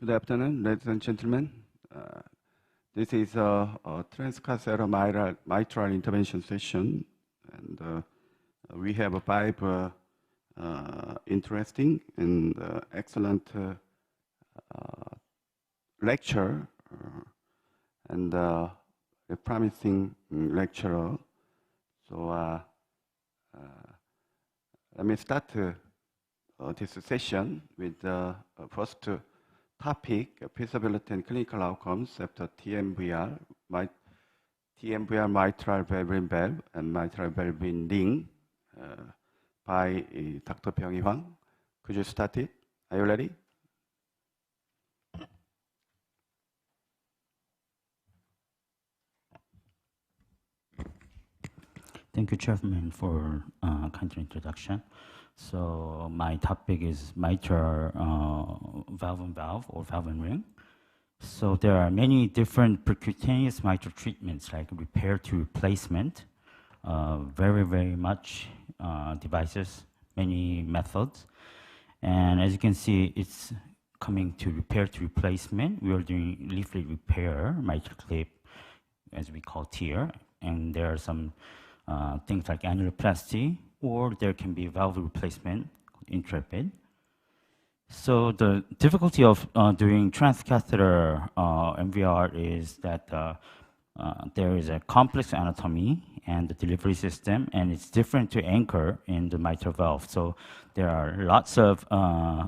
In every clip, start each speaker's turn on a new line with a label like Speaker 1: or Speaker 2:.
Speaker 1: Good afternoon, ladies and gentlemen. This is a transcatheter mitral intervention session, and we have five interesting and excellent lecture and a promising lecturer. So let me start this session with the first topic, feasibility and clinical outcomes after TMVR, mitral valve valve and mitral valve ring by Dr. Byung-Hee Hwang. Could you start it? Are you ready?
Speaker 2: Thank you, Chairman, for kind introduction. So my topic is mitral valve and valve or valve and ring. So there are many different percutaneous mitral treatments like repair to replacement, very much devices, many methods. And as you can see, it's coming to repair to replacement. We are doing leaflet repair, mitral clip, as we call TEER, and there are some things like annuloplasty, or there can be valve replacement, Intrepid. So the difficulty of doing transcatheter MVR is that there is a complex anatomy and the delivery system, and it's different to anchor in the mitral valve. So there are lots of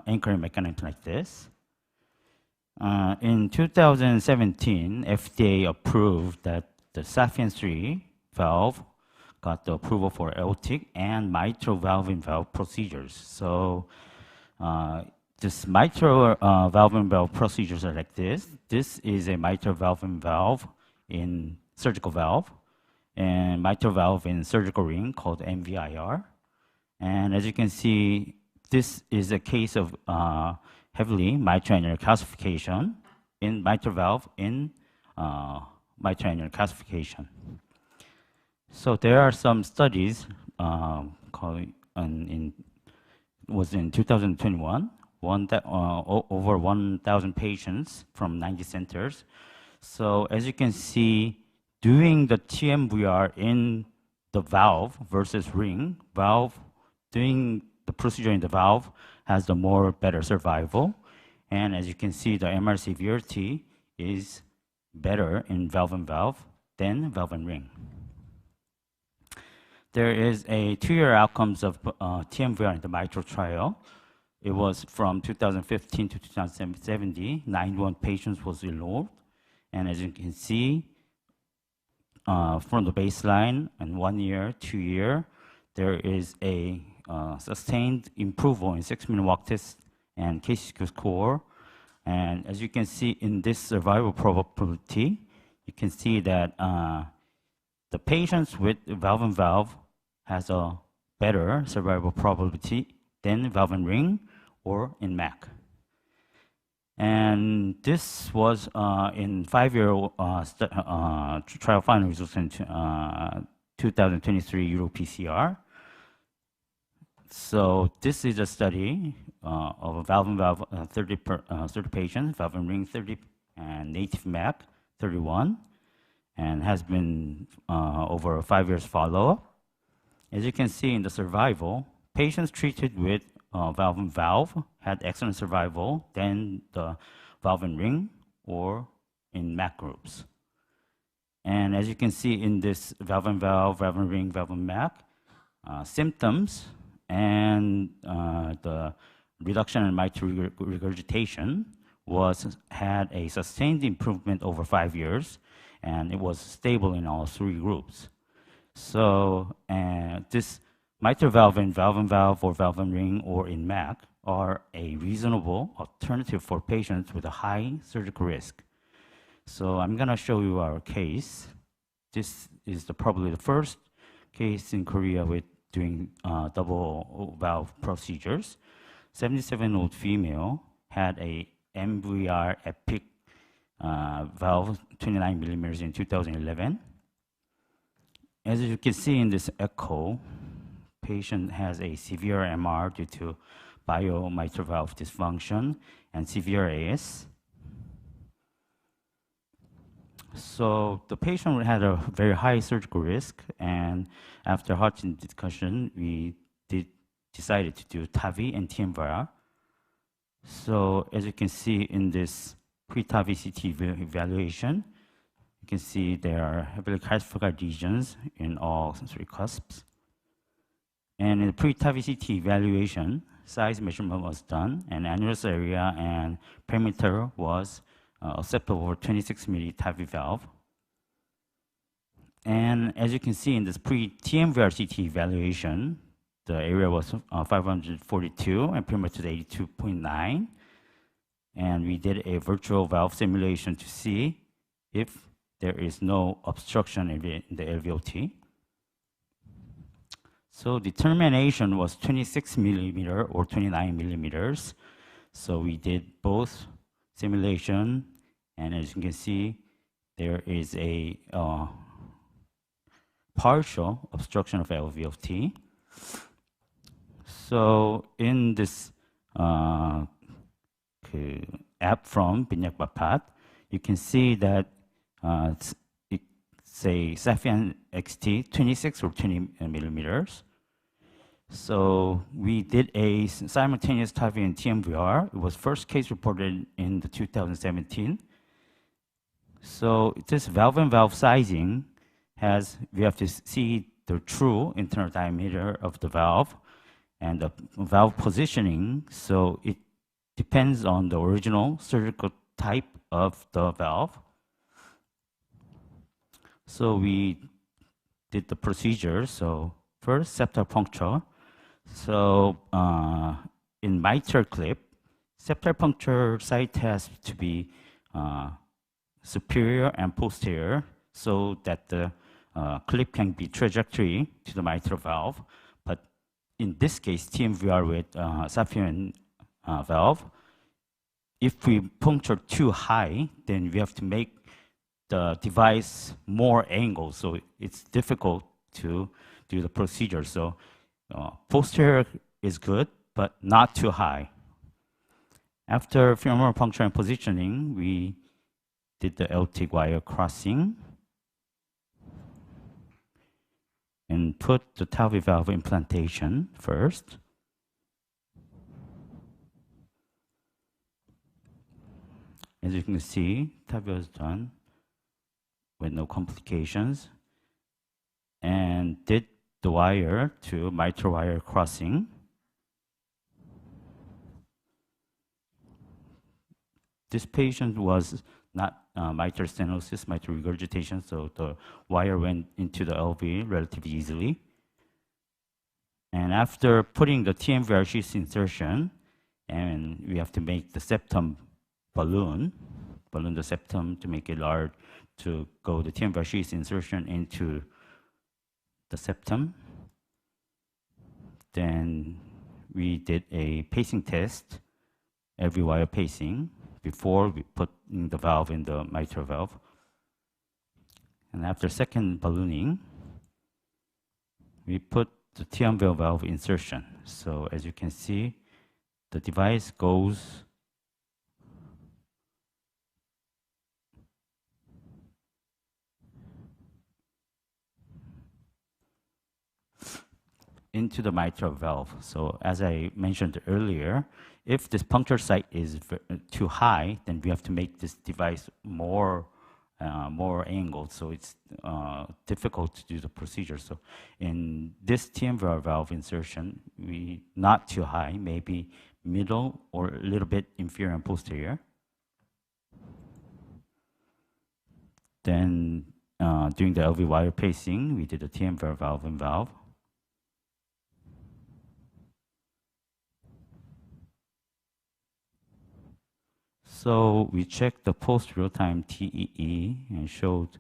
Speaker 2: anchoring mechanisms like this. In 2017, FDA approved that the SAPIEN 3 valve got the approval for aortic and mitral valve and valve procedures. So this mitral valve and valve procedures are like this. This is a mitral valve and valve in surgical valve, and mitral valve in surgical ring called MVIR. And as you can see, this is a case of heavily mitral annular calcification in mitral valve in mitral annular calcification. So there are some studies was in 2021, over 1,000 patients from 90 centers. So as you can see, doing the TMVR in the valve versus ring, doing the procedure in the valve has the more better survival. And as you can see, the MR severity is better in valve and valve than valve and ring. There is a 2-year outcomes of TMVR in the mitral trial. It was from 2015 to 2017. 91 patients was enrolled. And as you can see, from the baseline and 1 year, 2 year, there is a sustained improvement in 6-minute walk test and KCCQ score. And as you can see in this survival probability, you can see that the patients with valve and valve has a better survival probability than valve and ring or in MAC. And this was in 5-year trial final results in 2023 EuroPCR. So this is a study of a valve and valve 30 patients, valve and ring 30, and native MAC 31, and has been over 5 years follow-up. As you can see in the survival, patients treated with valve and valve had excellent survival than the valve and ring or in MAC groups. And as you can see in this valve and ring, valve and MAC, symptoms and the reduction in mitral regurgitation had a sustained improvement over 5 years, and it was stable in all 3 groups. So this mitral valve and valve or valve and ring or in MAC are a reasonable alternative for patients with a high surgical risk. So I'm going to show you our case. This is probably the first case in Korea with doing double valve procedures. 77-year-old female had a MVR EPIC valve 29 millimeters in 2011. As you can see in this echo, patient has a severe MR due to mitral valve dysfunction and severe AS. So the patient had a very high surgical risk, and after hot discussion, we decided to do TAVI and TMVR. So as you can see in this pre-TAVI CT evaluation, you can see there are heavily calcified lesions in all three cusps. And in the pre-TAVI CT evaluation, size measurement was done, and annulus area and perimeter was acceptable for 26 mm TAVI valve. And as you can see in this pre-TMVR CT evaluation, the area was 542 and perimeter 82.9. And we did a virtual valve simulation to see if there is no obstruction in the LVOT. So determination was 26 millimeter or 29 millimeters. So we did both simulation, and as you can see, there is a partial obstruction of LVOT. So in this app from Binyak Bapat, you can see that it's a Sapien XT 26 or 20 millimeters. So we did a simultaneous TAVI and TMVR. It was first case reported in the 2017. So this valve and valve sizing we have to see the true internal diameter of the valve and the valve positioning. So it depends on the original surgical type of the valve. So we did the procedure. So first, septal puncture. So in mitral clip, septal puncture site has to be superior and posterior so that the clip can be trajectory to the mitral valve. But in this case, TMVR with Sapien valve, if we puncture too high, then we have to make the device more angled. So it's difficult to do the procedure. So posterior is good, but not too high. After femoral puncture and positioning, we did the LT wire crossing and put the TAVI valve implantation first. As you can see, TAVI was done with no complications, and did the wire to mitral wire crossing. This patient was not mitral stenosis, mitral regurgitation, so the wire went into the LV relatively easily. And after putting the TMVR sheath insertion, and we have to make the septum balloon the septum to make it large, to go the TMVR sheath insertion into the septum. Then we did a pacing test, every wire pacing, before we put in the valve in the mitral valve. And after second ballooning, we put the TMVR valve insertion. So as you can see, the device goes into the mitral valve. So as I mentioned earlier, if this puncture site is too high, then we have to make this device more angled. So it's difficult to do the procedure. So in this TMVR valve insertion, we not too high, maybe middle or a little bit inferior and posterior. Then during the LV wire pacing, we did a TMVR valve and valve. So we checked the post real-time TEE and showed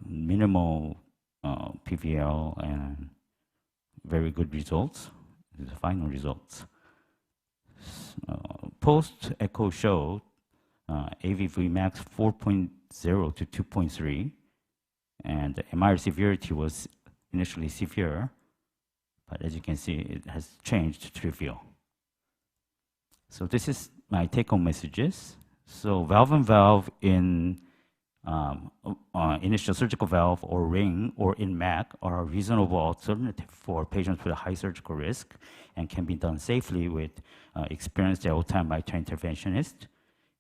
Speaker 2: minimal PVL and very good results, the final results. Post echo showed AV Max 4.0 to 2.3, and the MR severity was initially severe, but as you can see, it has changed to trivial. So this is my take-home messages. So valve and valve in initial surgical valve or ring or INMAC are a reasonable alternative for patients with a high surgical risk and can be done safely with experienced L-time mitral interventionist.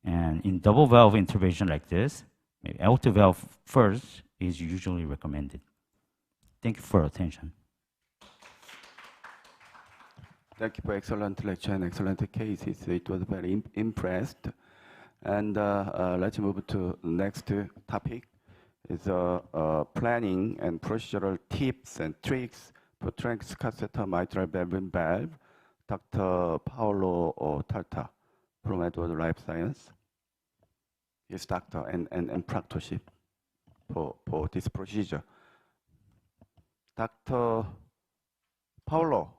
Speaker 2: And in double valve intervention like this, maybe L2 valve first is usually recommended. Thank you for your attention.
Speaker 1: Thank you for excellent lecture and excellent cases. It was very impressed. And let's move to next topic. Is planning and procedural tips and tricks for transcatheter mitral valve. Dr. Paolo Talta from Edwards Lifesciences. He's doctor and practitioner for this procedure. Dr. Paolo.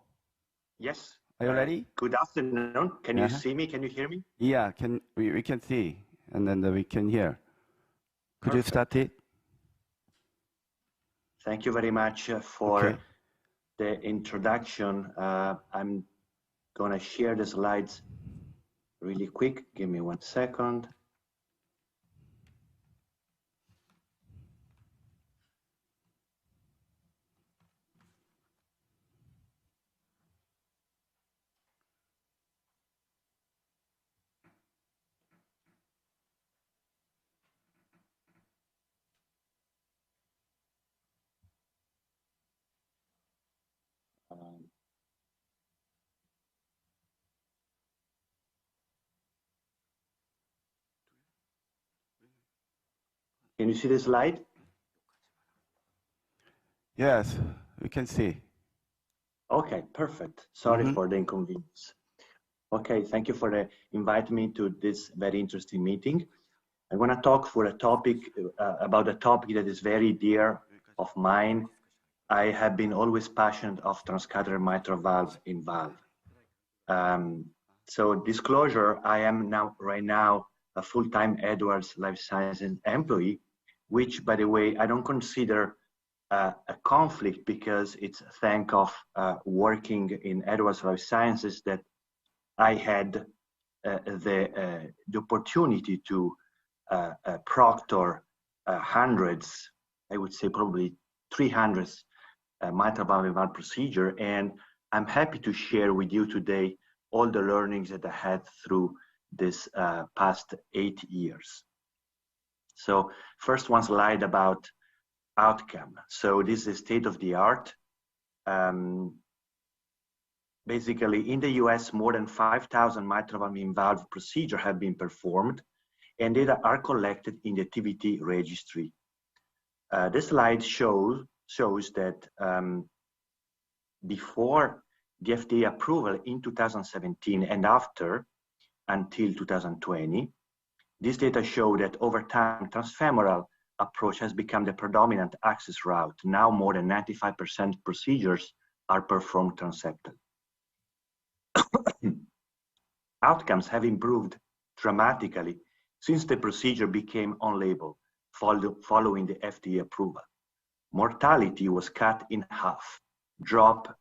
Speaker 3: Yes.
Speaker 1: Are you ready?
Speaker 3: Good afternoon. Can you see me? Can you hear me?
Speaker 1: Yeah, we can see, and then we can hear. Could you start it?
Speaker 3: Thank you very much for the introduction. I'm going to share the slides really quick. Give me 1 second. Can you see the slide?
Speaker 1: Yes, we can see.
Speaker 3: Okay, perfect. Sorry for the inconvenience. Okay, thank you for inviting me to this very interesting meeting. I'm going to talk for a topic about a topic that is very dear of mine. I have been always passionate of transcatheter mitral valve in valve. So disclosure, I am right now a full-time Edwards Lifesciences employee, which, by the way, I don't consider a conflict because it's thanks of working in Edwards Lifesciences that I had the opportunity to proctor hundreds, I would say probably 300 mitral valve procedure, and I'm happy to share with you today all the learnings that I had through this past 8 years. So first one slide about outcome. So this is state of the art. Basically in the US, more than 5,000 mitral valve procedures have been performed and data are collected in the TVT registry. This slide shows that before the FDA approval in 2017 and after until 2020, this data show that over time transfemoral approach has become the predominant access route. Now more than 95% procedures are performed transeptal. Outcomes have improved dramatically since the procedure became on label following the FDA approval. Mortality was cut in half, drop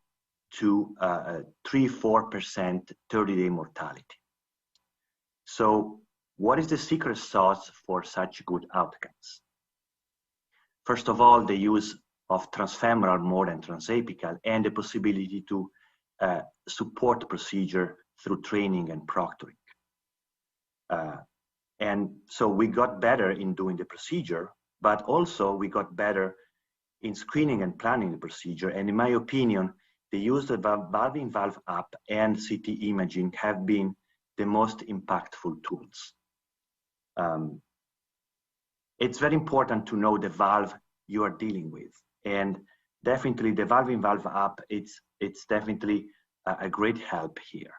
Speaker 3: to 3-4% 30-day mortality. So what is the secret sauce for such good outcomes? First of all, the use of transfemoral more than transapical and the possibility to support procedure through training and proctoring. And so we got better in doing the procedure, but also we got better in screening and planning the procedure. And in my opinion, the use of valve-in-valve app and CT imaging have been the most impactful tools. It's very important to know the valve you are dealing with. And definitely the valve-in-valve app, it's definitely a great help here.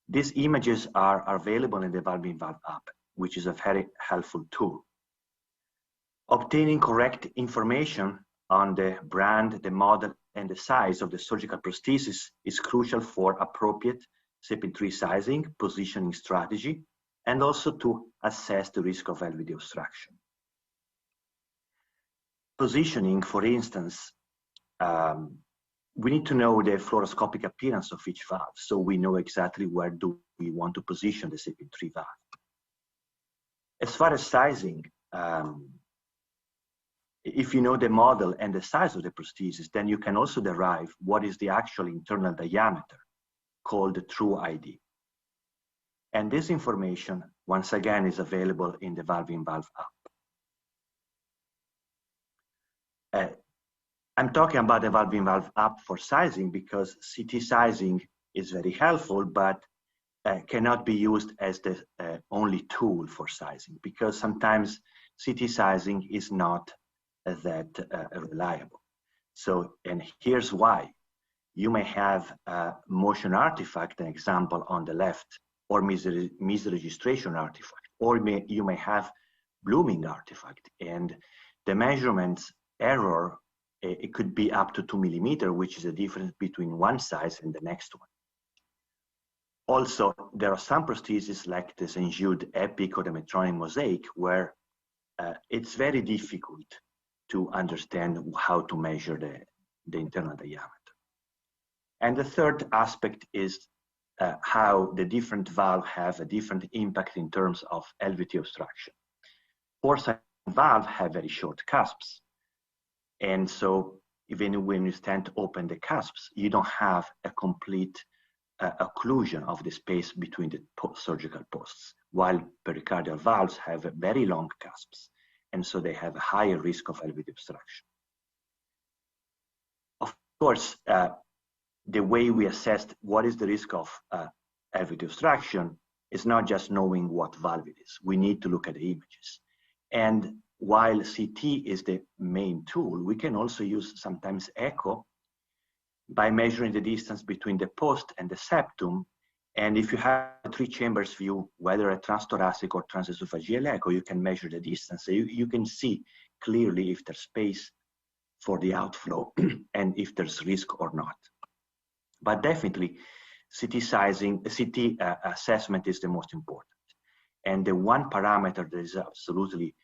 Speaker 3: These images are available in the valve-in-valve app, which is a very helpful tool. Obtaining correct information on the brand, the model, and the size of the surgical prosthesis is crucial for appropriate SAPIEN 3 sizing, positioning strategy, and also to assess the risk of LVD obstruction. Positioning, for instance, we need to know the fluoroscopic appearance of each valve, so we know exactly where do we want to position the SAPIEN 3 valve. As far as sizing, if you know the model and the size of the prosthesis, then you can also derive what is the actual internal diameter, called the true ID. And this information, once again, is available in the Valve-in-Valve app. I'm talking about the Valve-in-Valve app for sizing because CT sizing is very helpful, but cannot be used as the only tool for sizing, because sometimes CT sizing is not that reliable. So, and here's why. You may have a motion artifact, an example on the left, or misregistration artifact, or you may have blooming artifact, and the measurements error, it could be up to 2 millimeters, which is the difference between one size and the next one. Also, there are some prostheses like the St. Jude Epic or the Medtronic Mosaic where it's very difficult to understand how to measure the internal diameter. And the third aspect is how the different valves have a different impact in terms of LVT obstruction. Porcine valves have very short cusps. And so even when you stand to open the cusps, you don't have a complete occlusion of the space between the surgical posts, while pericardial valves have very long cusps. And so they have a higher risk of LVT obstruction. Of course, the way we assess what is the risk of LVT obstruction is not just knowing what valve it is. We need to look at the images. And while CT is the main tool, we can also use sometimes echo by measuring the distance between the post and the septum. And if you have a 3 chambers view, whether a transthoracic or transesophageal echo, you can measure the distance. So you can see clearly if there's space for the outflow and if there's risk or not. But definitely, CT assessment is the most important. And the one parameter that is absolutely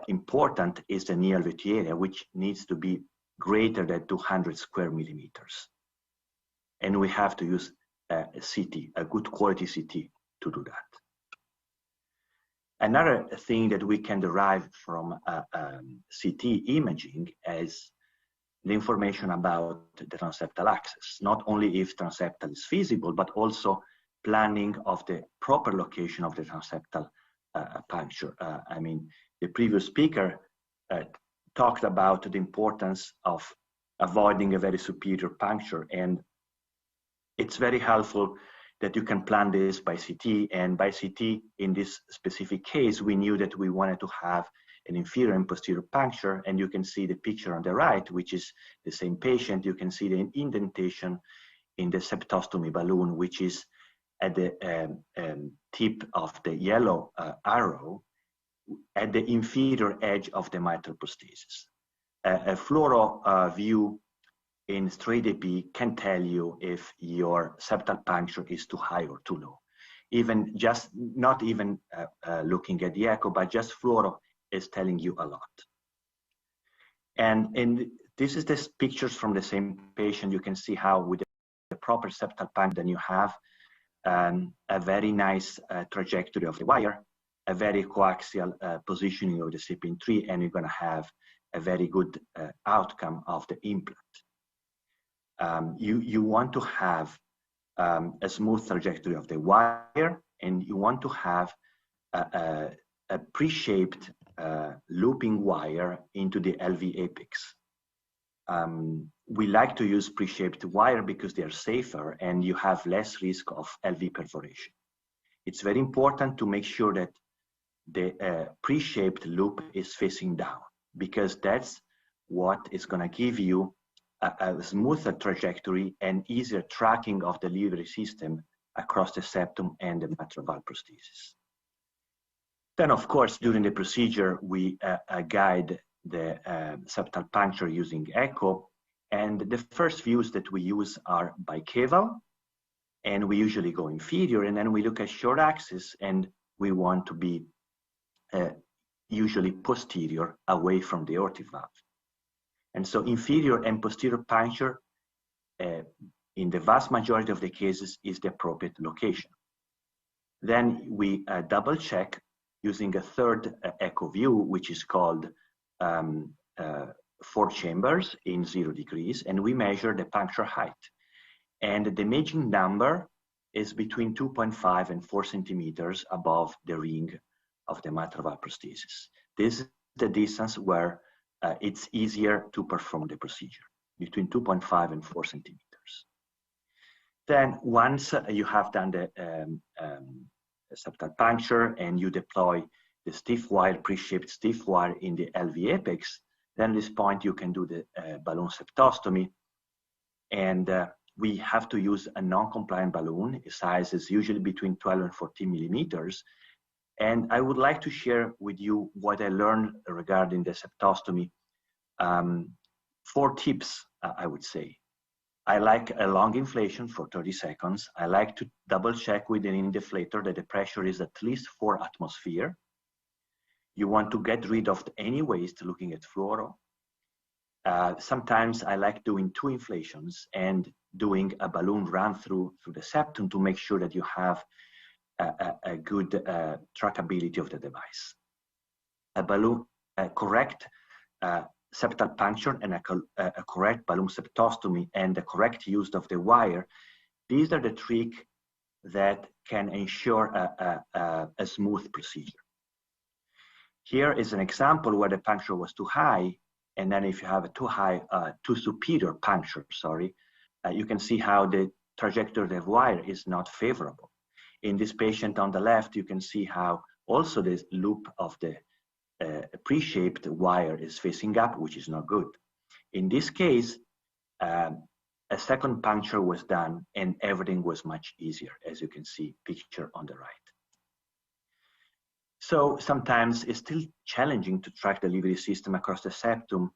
Speaker 3: important is the knee LVT area, which needs to be greater than 200 square millimeters. And we have to use a CT, a good quality CT, to do that. Another thing that we can derive from CT imaging is the information about the transeptal access, not only if transeptal is feasible, but also planning of the proper location of the transeptal puncture. I mean, the previous speaker talked about the importance of avoiding a very superior puncture, and it's very helpful that you can plan this by CT. And by CT, in this specific case, we knew that we wanted to have an inferior and posterior puncture, and you can see the picture on the right, which is the same patient. You can see the indentation in the septostomy balloon, which is at the tip of the yellow arrow at the inferior edge of the mitral prosthesis. A fluoro view in straight AP can tell you if your septal puncture is too high or too low. Even just, not even looking at the echo, but just fluoro is telling you a lot. And this is the pictures from the same patient. You can see how with the proper septal puncture, then you have a very nice trajectory of the wire, a very coaxial positioning of the SAPIEN 3, and you're going to have a very good outcome of the implant. You want to have a smooth trajectory of the wire, and you want to have a pre-shaped looping wire into the LV apex. We like to use pre-shaped wire because they are safer and you have less risk of LV perforation. It's very important to make sure that the pre-shaped loop is facing down, because that's what is going to give you a smoother trajectory and easier tracking of the delivery system across the septum and the mitral valve prosthesis. Then, of course, during the procedure, we guide the septal puncture using echo. And the first views that we use are bicaval, and we usually go inferior, and then we look at short axis, and we want to be usually posterior, away from the aortic valve. And so inferior and posterior puncture, in the vast majority of the cases, is the appropriate location. Then we double check using a third echo view, which is called 4 chambers in 0 degrees, and we measure the puncture height. And the imaging number is between 2.5 and 4 centimeters above the ring of the mitral valve prosthesis. This is the distance where it's easier to perform the procedure, between 2.5 and 4 centimeters. Then once you have done the septal puncture and you deploy the stiff wire, pre-shaped stiff wire in the LV apex, then at this point you can do the balloon septostomy. And we have to use a non-compliant balloon. The size is usually between 12 and 14 millimeters. And I would like to share with you what I learned regarding the septostomy. 4 tips, I would say. I like a long inflation for 30 seconds. I like to double check with an deflator that the pressure is at least 4 atmosphere. You want to get rid of any waste looking at fluoro. Sometimes I like doing 2 inflations and doing a balloon run through the septum to make sure that you have a good trackability of the device. A correct septal puncture and a correct balloon septostomy and the correct use of the wire, these are the tricks that can ensure a smooth procedure. Here is an example where the puncture was too high, and then if you have a too superior puncture, you can see how the trajectory of the wire is not favorable. In this patient on the left, you can see how also this loop of the pre-shaped wire is facing up, which is not good. In this case, a second puncture was done and everything was much easier, as you can see picture on the right. So sometimes it's still challenging to track the delivery system across the septum,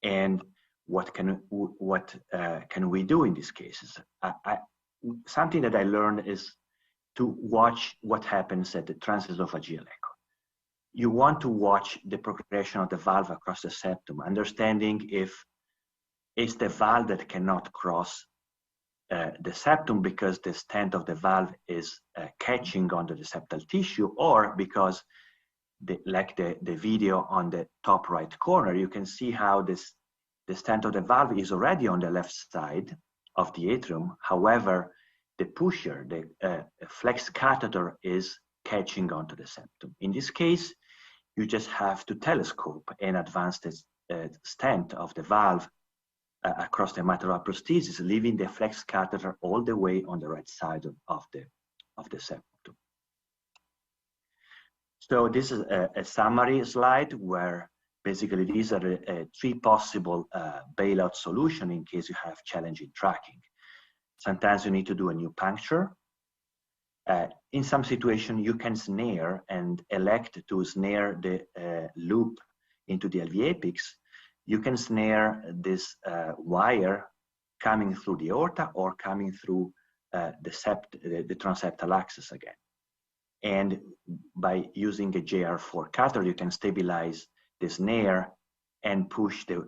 Speaker 3: and what can we do in these cases? Something that I learned is to watch what happens at the transesophageal echo. You want to watch the progression of the valve across the septum, understanding if it's the valve that cannot cross the septum because the stent of the valve is catching onto the septal tissue, or because like the video on the top right corner, you can see how the stent of the valve is already on the left side of the atrium. However, the pusher, the flex catheter, is catching onto the septum. In this case, you just have to telescope and advance the stent of the valve across the mitral valve prosthesis, leaving the flex catheter all the way on the right side of the septum. So this is a summary slide where basically these are the 3 possible bailout solutions in case you have challenging tracking. Sometimes you need to do a new puncture. In some situation, you can snare and elect to snare the loop into the LV apex. You can snare this wire coming through the aorta or coming through the transeptal axis again. And by using a JR4 catheter, you can stabilize the snare and push the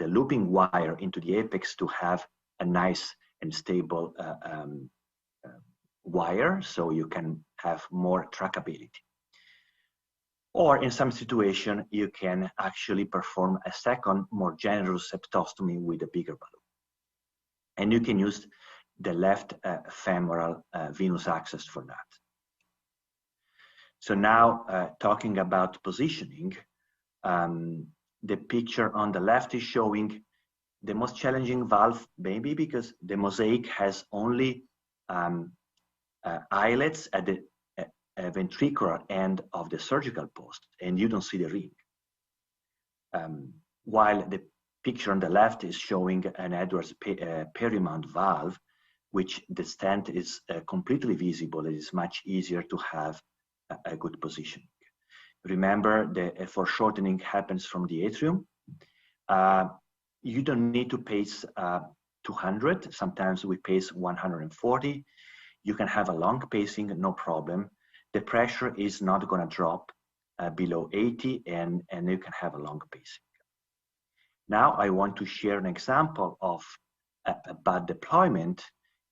Speaker 3: looping wire into the apex to have a nice and stable wire, so you can have more trackability. Or in some situation, you can actually perform a second, more generous septostomy with a bigger balloon. And you can use the left femoral venous access for that. So now talking about positioning, the picture on the left is showing the most challenging valve, maybe because the Mosaic has only eyelets at the ventricular end of the surgical post, and you don't see the ring. While the picture on the left is showing an Edwards perimount valve, which the stent is completely visible. It is much easier to have a good positioning. Remember, the foreshortening happens from the atrium. You don't need to pace 200. Sometimes we pace 140. You can have a long pacing, no problem. The pressure is not going to drop below 80, and you can have a long pacing. Now I want to share an example of a bad deployment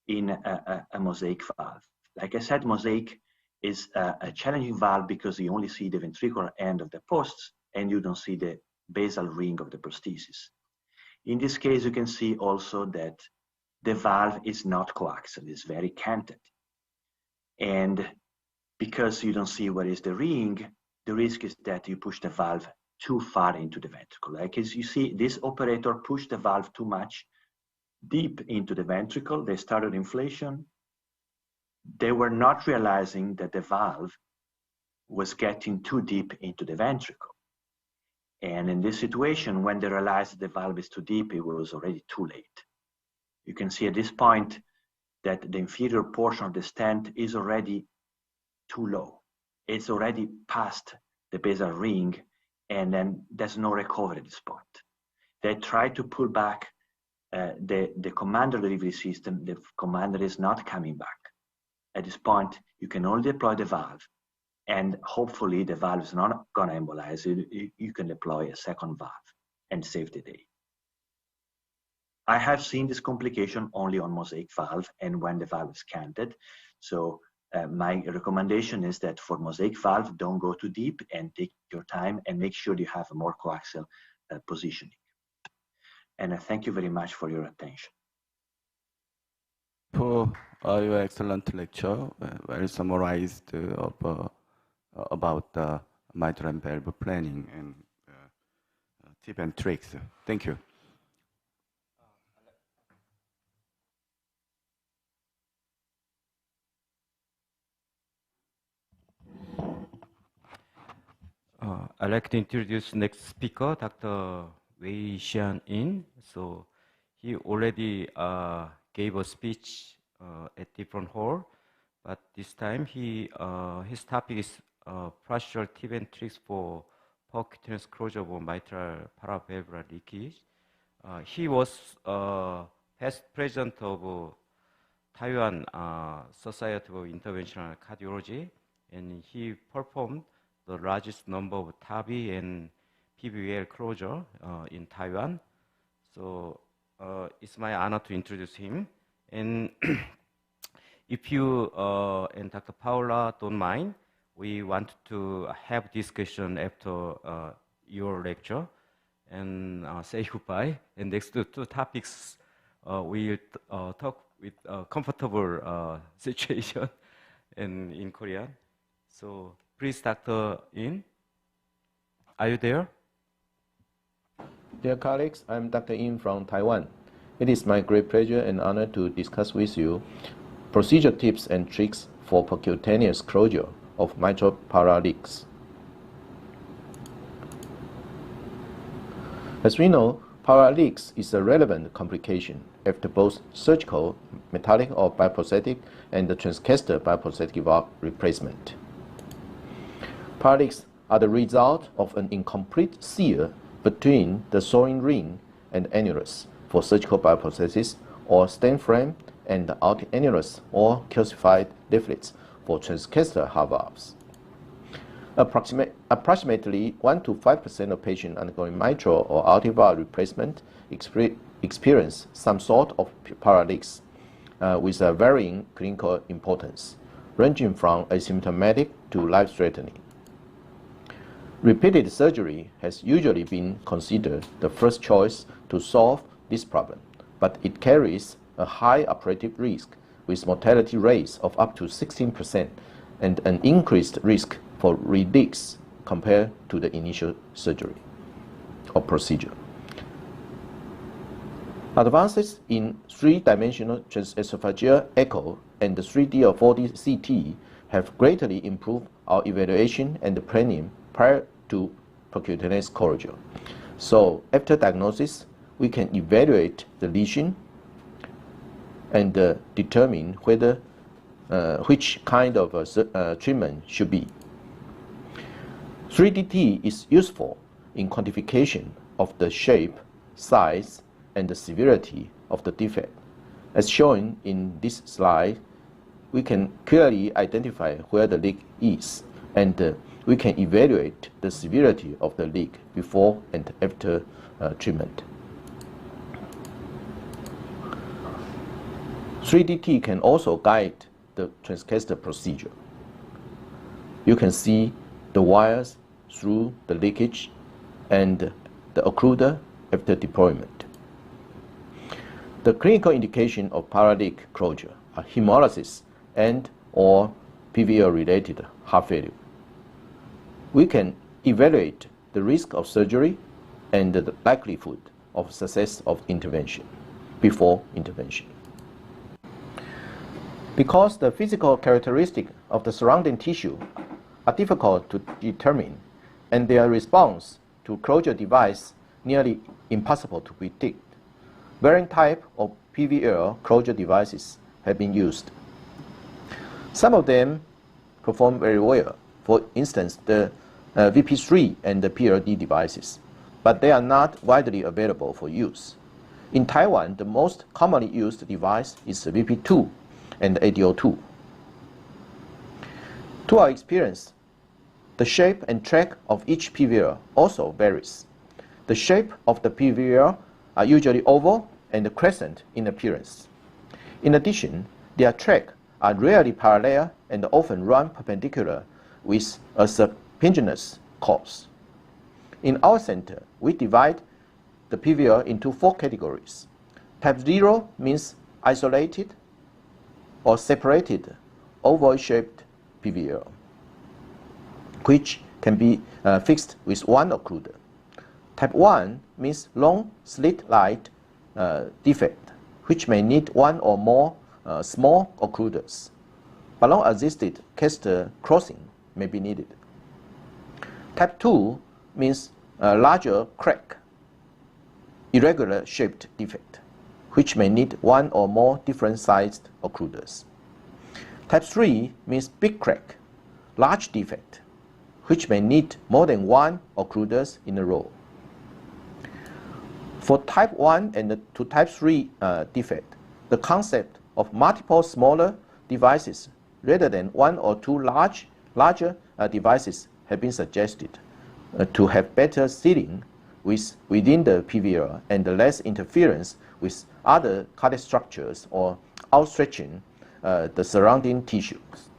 Speaker 3: in a Mosaic valve. Like I said, Mosaic is a challenging valve because you only see the ventricular end of the posts and you don't see the basal ring of the prosthesis. In this case, you can see also that the valve is not coaxial, it's very canted. And because you don't see where is the ring, the risk is that you push the valve too far into the ventricle. Like as you see, this operator pushed the valve too much deep into the ventricle. They started inflation. They were not realizing that the valve was getting too deep into the ventricle. And in this situation, when they realized the valve is too deep, it was already too late. You can see at this point that the inferior portion of the stent is already too low. It's already past the basal ring, and then there's no recovery at this point. They try to pull back the commander delivery system. The commander is not coming back. At this point, you can only deploy the valve, and hopefully the valve is not going to embolize. You can deploy a second valve and save the day. I have seen this complication only on Mosaic valve and when the valve is canted. So my recommendation is that for Mosaic valve, don't go too deep and take your time and make sure you have a more coaxial positioning. And I thank you very much for your attention.
Speaker 1: For your excellent lecture, very summarized about the mitral and valve planning and tips and tricks. Thank you.
Speaker 4: I'd like to introduce next speaker, Dr. Wei Xian-in. So he already gave a speech at different hall, but this time his topic is procedural tips and tricks for percutaneous closure of mitral paravalvular leakage. He was past president of Taiwan Society of Interventional Cardiology, and he performed the largest number of TAVI and PVL closure in Taiwan. So it's my honor to introduce him. And if you and Dr. Paola don't mind, we want to have discussion after your lecture and say goodbye. And next two topics, we'll talk with comfortable situation and in Korean. So please, Dr. In, are you there?
Speaker 5: Dear colleagues, I'm Dr. In from Taiwan. It is my great pleasure and honor to discuss with you procedure tips and tricks for percutaneous closure of mitral paravalvular leaks. As we know, paravalvular leaks is a relevant complication after both surgical metallic or bioprosthetic and the transcatheter bioprosthetic valve replacement. Paravalvular leaks are the result of an incomplete seal between the sewing ring and annulus for surgical bioprosthesis, or stent frame and the aortic annulus or calcified leaflets for transcatheter heart valves. Approximately 1 to 5% of patients undergoing mitral or aortic valve replacement experience some sort of paravalvular leaks with a varying clinical importance, ranging from asymptomatic to life-threatening. Repeated surgery has usually been considered the first choice to solve this problem, but it carries a high operative risk with mortality rates of up to 16% and an increased risk for re-leaks compared to the initial surgery or procedure. Advances in 3-dimensional transesophageal echo and the 3D or 4D CT have greatly improved our evaluation and planning prior to percutaneous closure. So after diagnosis, we can evaluate the lesion and determine whether which kind of treatment should be. 3DT is useful in quantification of the shape, size, and the severity of the defect. As shown in this slide, we can clearly identify where the leak is, and we can evaluate the severity of the leak before and after treatment. 3DT can also guide the transcatheter procedure. You can see the wires through the leakage and the occluder after deployment. The clinical indication of paralytic closure are hemolysis and or PVL-related heart failure. We can evaluate the risk of surgery and the likelihood of success of intervention before intervention. Because the physical characteristics of the surrounding tissue are difficult to determine and their response to closure device nearly impossible to predict, varying types of PVL closure devices have been used. Some of them perform very well, for instance, the VP3 and the PLD devices, but they are not widely available for use. In Taiwan, the most commonly used device is the VP2 and the ADO2. To our experience, the shape and track of each PVL also varies. The shape of the PVL are usually oval and crescent in appearance. In addition, their track are rarely parallel and often run perpendicular with a serpentinous course. In our center, we divide the PVL into 4 categories. Type 0 means isolated or separated oval-shaped PVL, which can be fixed with one occluder. Type 1 means long slit-like defect, which may need one or more small occluders. Balloon-assisted catheter crossing may be needed. Type 2 means a larger crack, irregular shaped defect, which may need one or more different sized occluders. Type 3 means big crack, large defect, which may need more than one occluders in a row. For type 1 and to type 3 defect, the concept of multiple smaller devices rather than one or two larger devices have been suggested to have better sealing within the PVL and less interference with other cardiac structures or outstretching the surrounding tissues.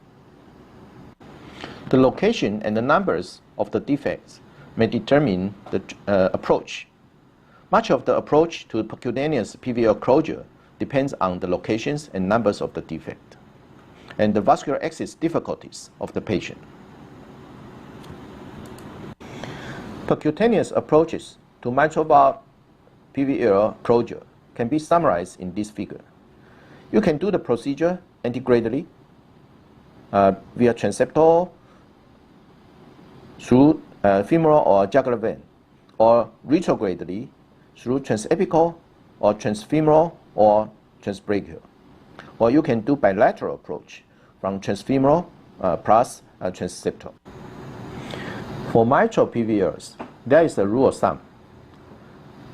Speaker 5: The location and the numbers of the defects may determine the approach. Much of the approach to percutaneous PVL closure depends on the locations and numbers of the defect and the vascular access difficulties of the patient. Percutaneous approaches to mitral valve PVL closure can be summarized in this figure. You can do the procedure antegrade via transeptal through femoral or jugular vein, or retrogradely through transapical or transfemoral or transbrachial. Or you can do bilateral approach from transfemoral plus transeptal. For mitral PVLs, there is a rule of thumb.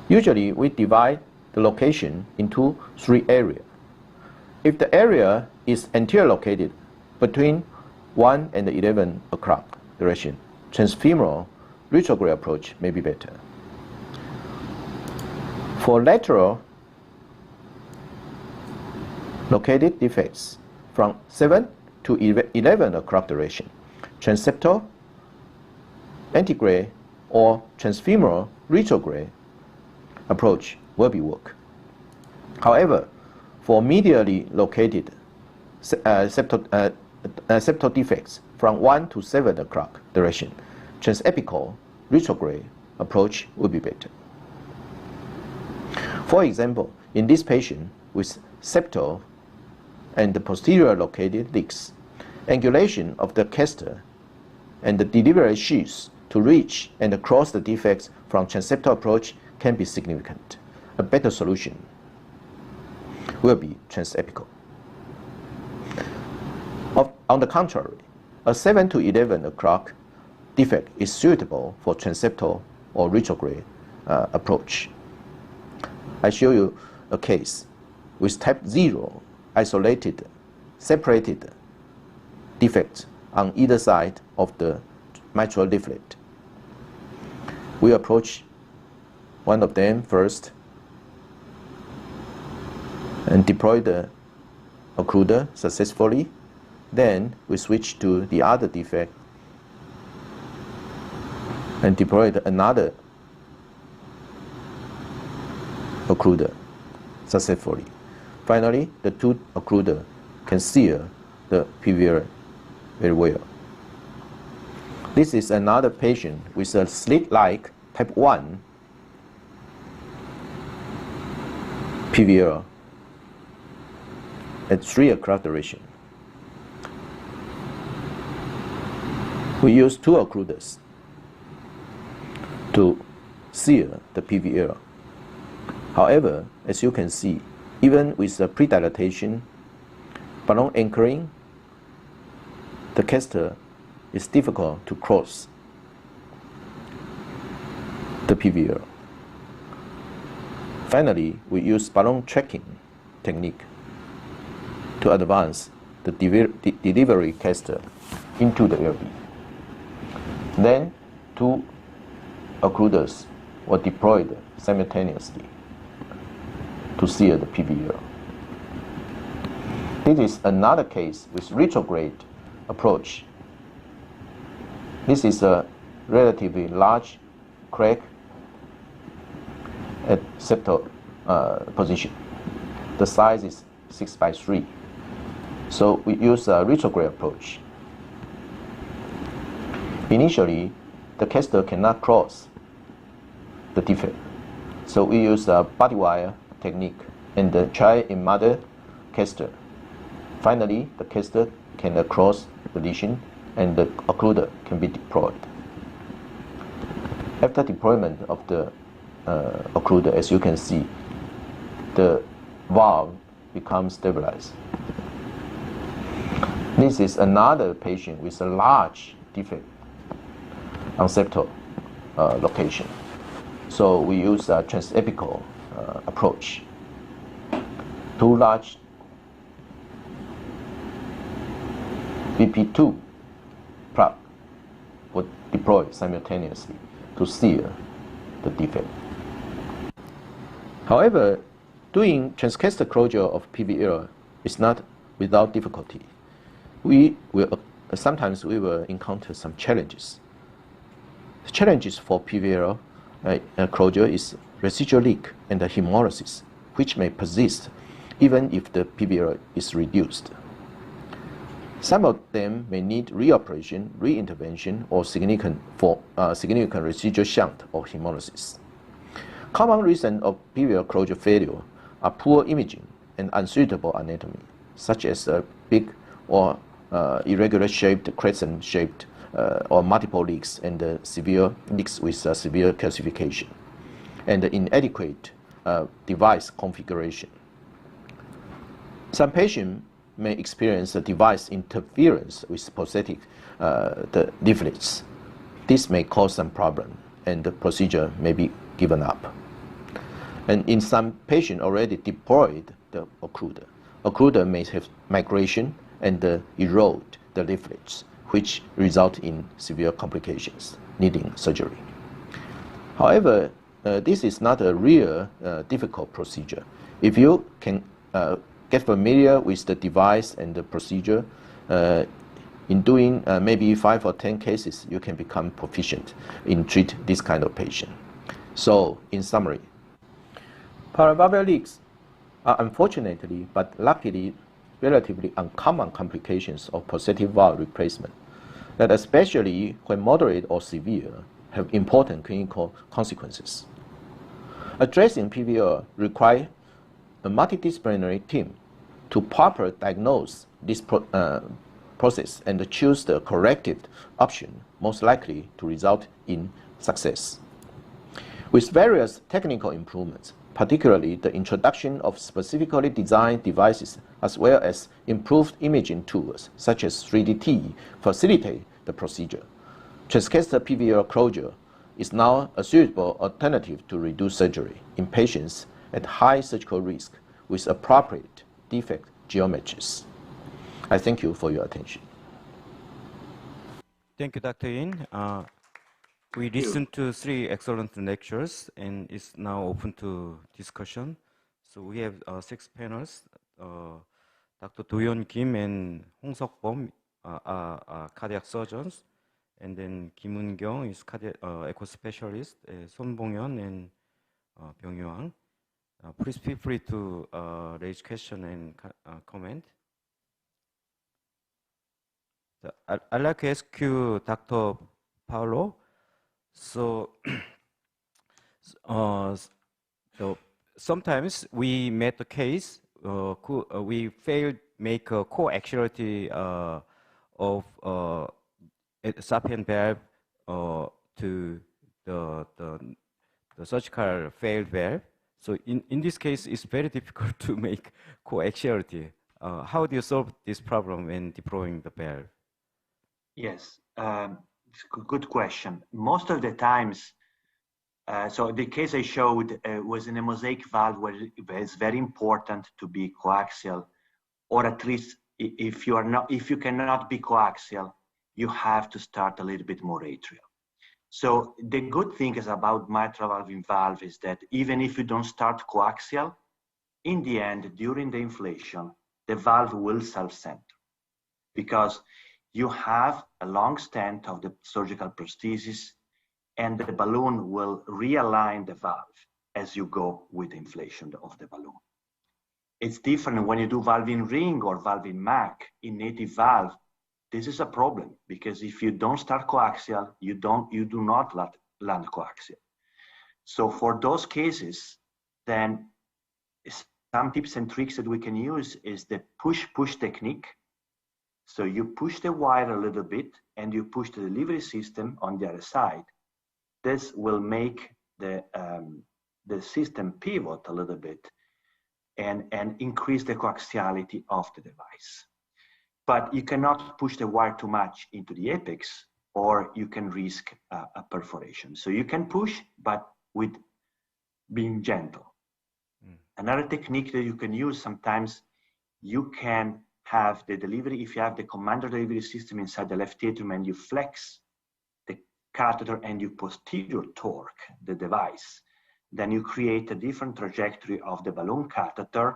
Speaker 5: Usually, we divide the location into 3 areas. If the area is anterior located between 1 and 11 o'clock direction, transfemoral retrograde approach may be better. For lateral located defects from 7 to 11 o'clock direction, transeptal, antegrade, or transfemoral retrograde approach will be work. However, for medially located septal defects from 1 to 7 o'clock direction, transapical retrograde approach would be better. For example, in this patient with septal and the posterior located leaks, angulation of the catheter and the delivery sheaths to reach and cross the defects from transeptal approach can be significant. A better solution will be transapical. On the contrary, a 7 to 11 o'clock defect is suitable for transeptal or retrograde approach. I show you a case with type 0 isolated, separated defects on either side of the mitral leaflet. We approach one of them first and deploy the occluder successfully. Then we switch to the other defect and deploy another occluder successfully. Finally, the two occluder can seal the PVR very well. This is another patient with a slit-like type 1 PVR at 3 o'clock duration. We use two occluders to seal the PVR. However, as you can see, even with the predilatation, balloon anchoring, the catheter is difficult to cross the PVR. Finally, we use balloon tracking technique to advance the delivery catheter into the LV. Then, two occluders were deployed simultaneously to seal the PVR. This is another case with retrograde approach. This is a relatively large crack at septal position. The size is 6/3. So we use a retrograde approach. Initially, the catheter cannot cross the defect. So we use a body wire technique and the child-in-mother catheter. Finally, the catheter can cross the lesion and the occluder can be deployed. After deployment of the occluder, as you can see, the valve becomes stabilized. This is another patient with a large defect on septal location. So we use a transapical approach. Two large BP2 plug were deployed simultaneously to seal the defect. However, doing transcatheter closure of PVR is not without difficulty. Sometimes we will encounter some challenges. The challenges for PVR closure is residual leak and the hemolysis, which may persist even if the PVR is reduced. Some of them may need reoperation, reintervention, or significant residual shunt or hemolysis. Common reasons of PVR closure failure are poor imaging and unsuitable anatomy, such as a big or irregular shaped, crescent shaped, or multiple leaks and severe leaks with severe calcification, and inadequate device configuration. Some patients may experience a device interference with prosthetic the leaflets. This may cause some problem, and the procedure may be given up. And in some patients already deployed the occluder may have migration and erode the leaflets, which result in severe complications needing surgery. However, this is not a real difficult procedure. If you can get familiar with the device and the procedure, in doing maybe 5 or 10 cases, you can become proficient in treat this kind of patient. So, in summary, paravalvular leaks are unfortunately but luckily relatively uncommon complications of prosthetic valve replacement that, especially when moderate or severe, have important clinical consequences. Addressing PVR requires a multidisciplinary team to properly diagnose this process and choose the corrective option most likely to result in success. With various technical improvements, particularly the introduction of specifically designed devices as well as improved imaging tools such as 3DT facilitate the procedure, transcatheter PVR closure is now a suitable alternative to reduce surgery in patients at high surgical risk with appropriate defect geometries. I thank you for your attention.
Speaker 4: Thank you, Dr. Yin. We listened to 3 excellent lectures, and it's now open to discussion. So we have 6 panels. Dr. Do-yeon Kim and Hong Seok-bom are cardiac surgeons, and then Kim Eun-kyung is cardiac echo specialist, Son Bong-yeon and Byung Yoo-hwan Please feel free to raise question and comment. So I'd like to ask you, Dr. Paolo. So, so sometimes we met the case, we failed make a coaxiality of sapien valve to the surgical failed valve. So in this case, it's very difficult to make coaxiality. How do you solve this problem when deploying the valve?
Speaker 3: Yes, it's a good question. Most of the times, so the case I showed was in a mosaic valve where it's very important to be coaxial, or at least if you cannot be coaxial, you have to start a little bit more atrial. So the good thing is about mitral valve is that even if you don't start coaxial, in the end, during the inflation, the valve will self-center because you have a long stent of the surgical prosthesis and the balloon will realign the valve as you go with the inflation of the balloon. It's different when you do valve in ring or valve in MAC. In native valve, this is a problem because if you don't start coaxial, you do not land coaxial. So for those cases, then some tips and tricks that we can use is the push-push technique. So you push the wire a little bit and you push the delivery system on the other side. This will make the system pivot a little bit and increase the coaxiality of the device. But you cannot push the wire too much into the apex or you can risk a perforation. So you can push, but with being gentle. Another technique that you can use sometimes, you can have the delivery, if you have the commander delivery system inside the left atrium and you flex the catheter and you posterior torque the device, then you create a different trajectory of the balloon catheter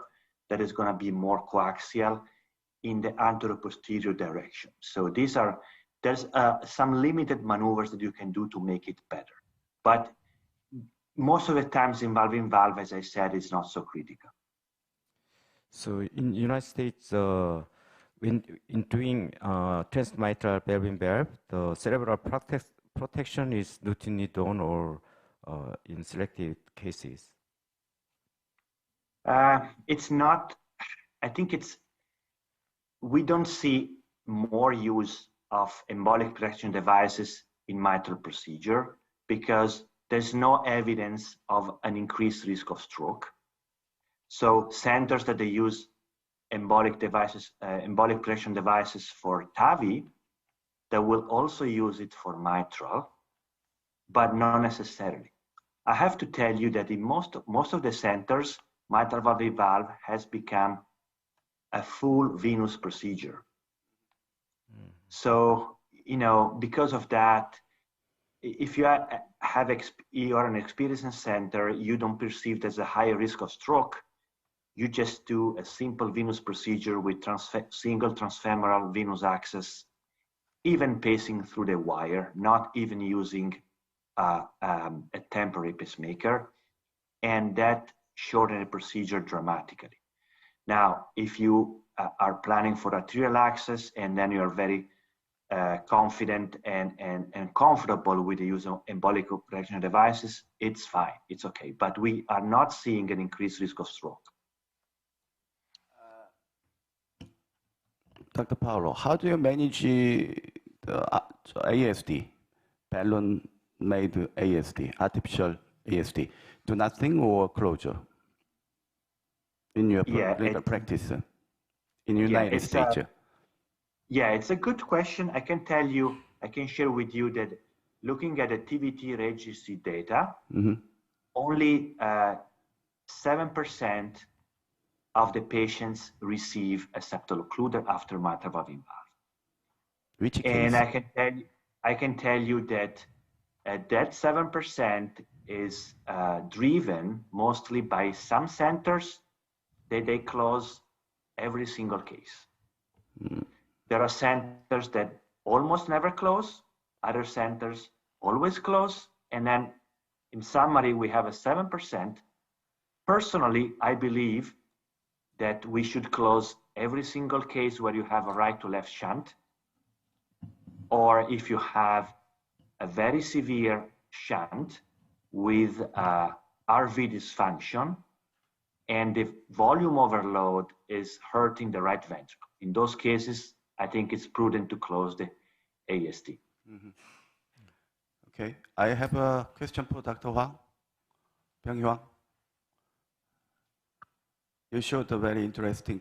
Speaker 3: that is going to be more coaxial in the anterior-posterior direction. So there's some limited maneuvers that you can do to make it better. But most of the times involving valve, as I said, is not so critical.
Speaker 4: So in United States, in doing transmitral valve, the cerebral protection is routinely done or in selected cases?
Speaker 3: It's not, I think we don't see more use of embolic protection devices in mitral procedure because there's no evidence of an increased risk of stroke. So centers that they use embolic devices, embolic protection devices for TAVI, they will also use it for mitral, but not necessarily. I have to tell you that in most of the centers, mitral valve has become a full venous procedure. So, because of that, if you you're an experienced center, you don't perceive there's a higher risk of stroke, you just do a simple venous procedure with single transfemoral venous access, even pacing through the wire, not even using a temporary pacemaker, and that shortened the procedure dramatically. Now, if you are planning for arterial access and then you are very confident and comfortable with the use of embolic protection devices, it's fine, it's okay. But we are not seeing an increased risk of stroke.
Speaker 1: Dr. Paolo, how do you manage the ASD, balloon-made ASD, artificial ASD? Do nothing or closure in your clinical practice in the United States?
Speaker 3: Yeah, it's a good question. I can tell you, I can share with you that looking at the TVT registry data, only 7% of the patients receive a septal occluder after mitral valve valve.
Speaker 1: Which case?
Speaker 3: And I can tell you that that 7% is driven mostly by some centers that they close every single case. There are centers that almost never close, other centers always close, and then in summary, we have a 7%, Personally, I believe that we should close every single case where you have a right to left shunt, or if you have a very severe shunt with RV dysfunction and the volume overload is hurting the right ventricle. In those cases, I think it's prudent to close the AST.
Speaker 1: Mm-hmm. Okay, I have a question for Dr. Huang. Byung-Hee Huang. You showed a very interesting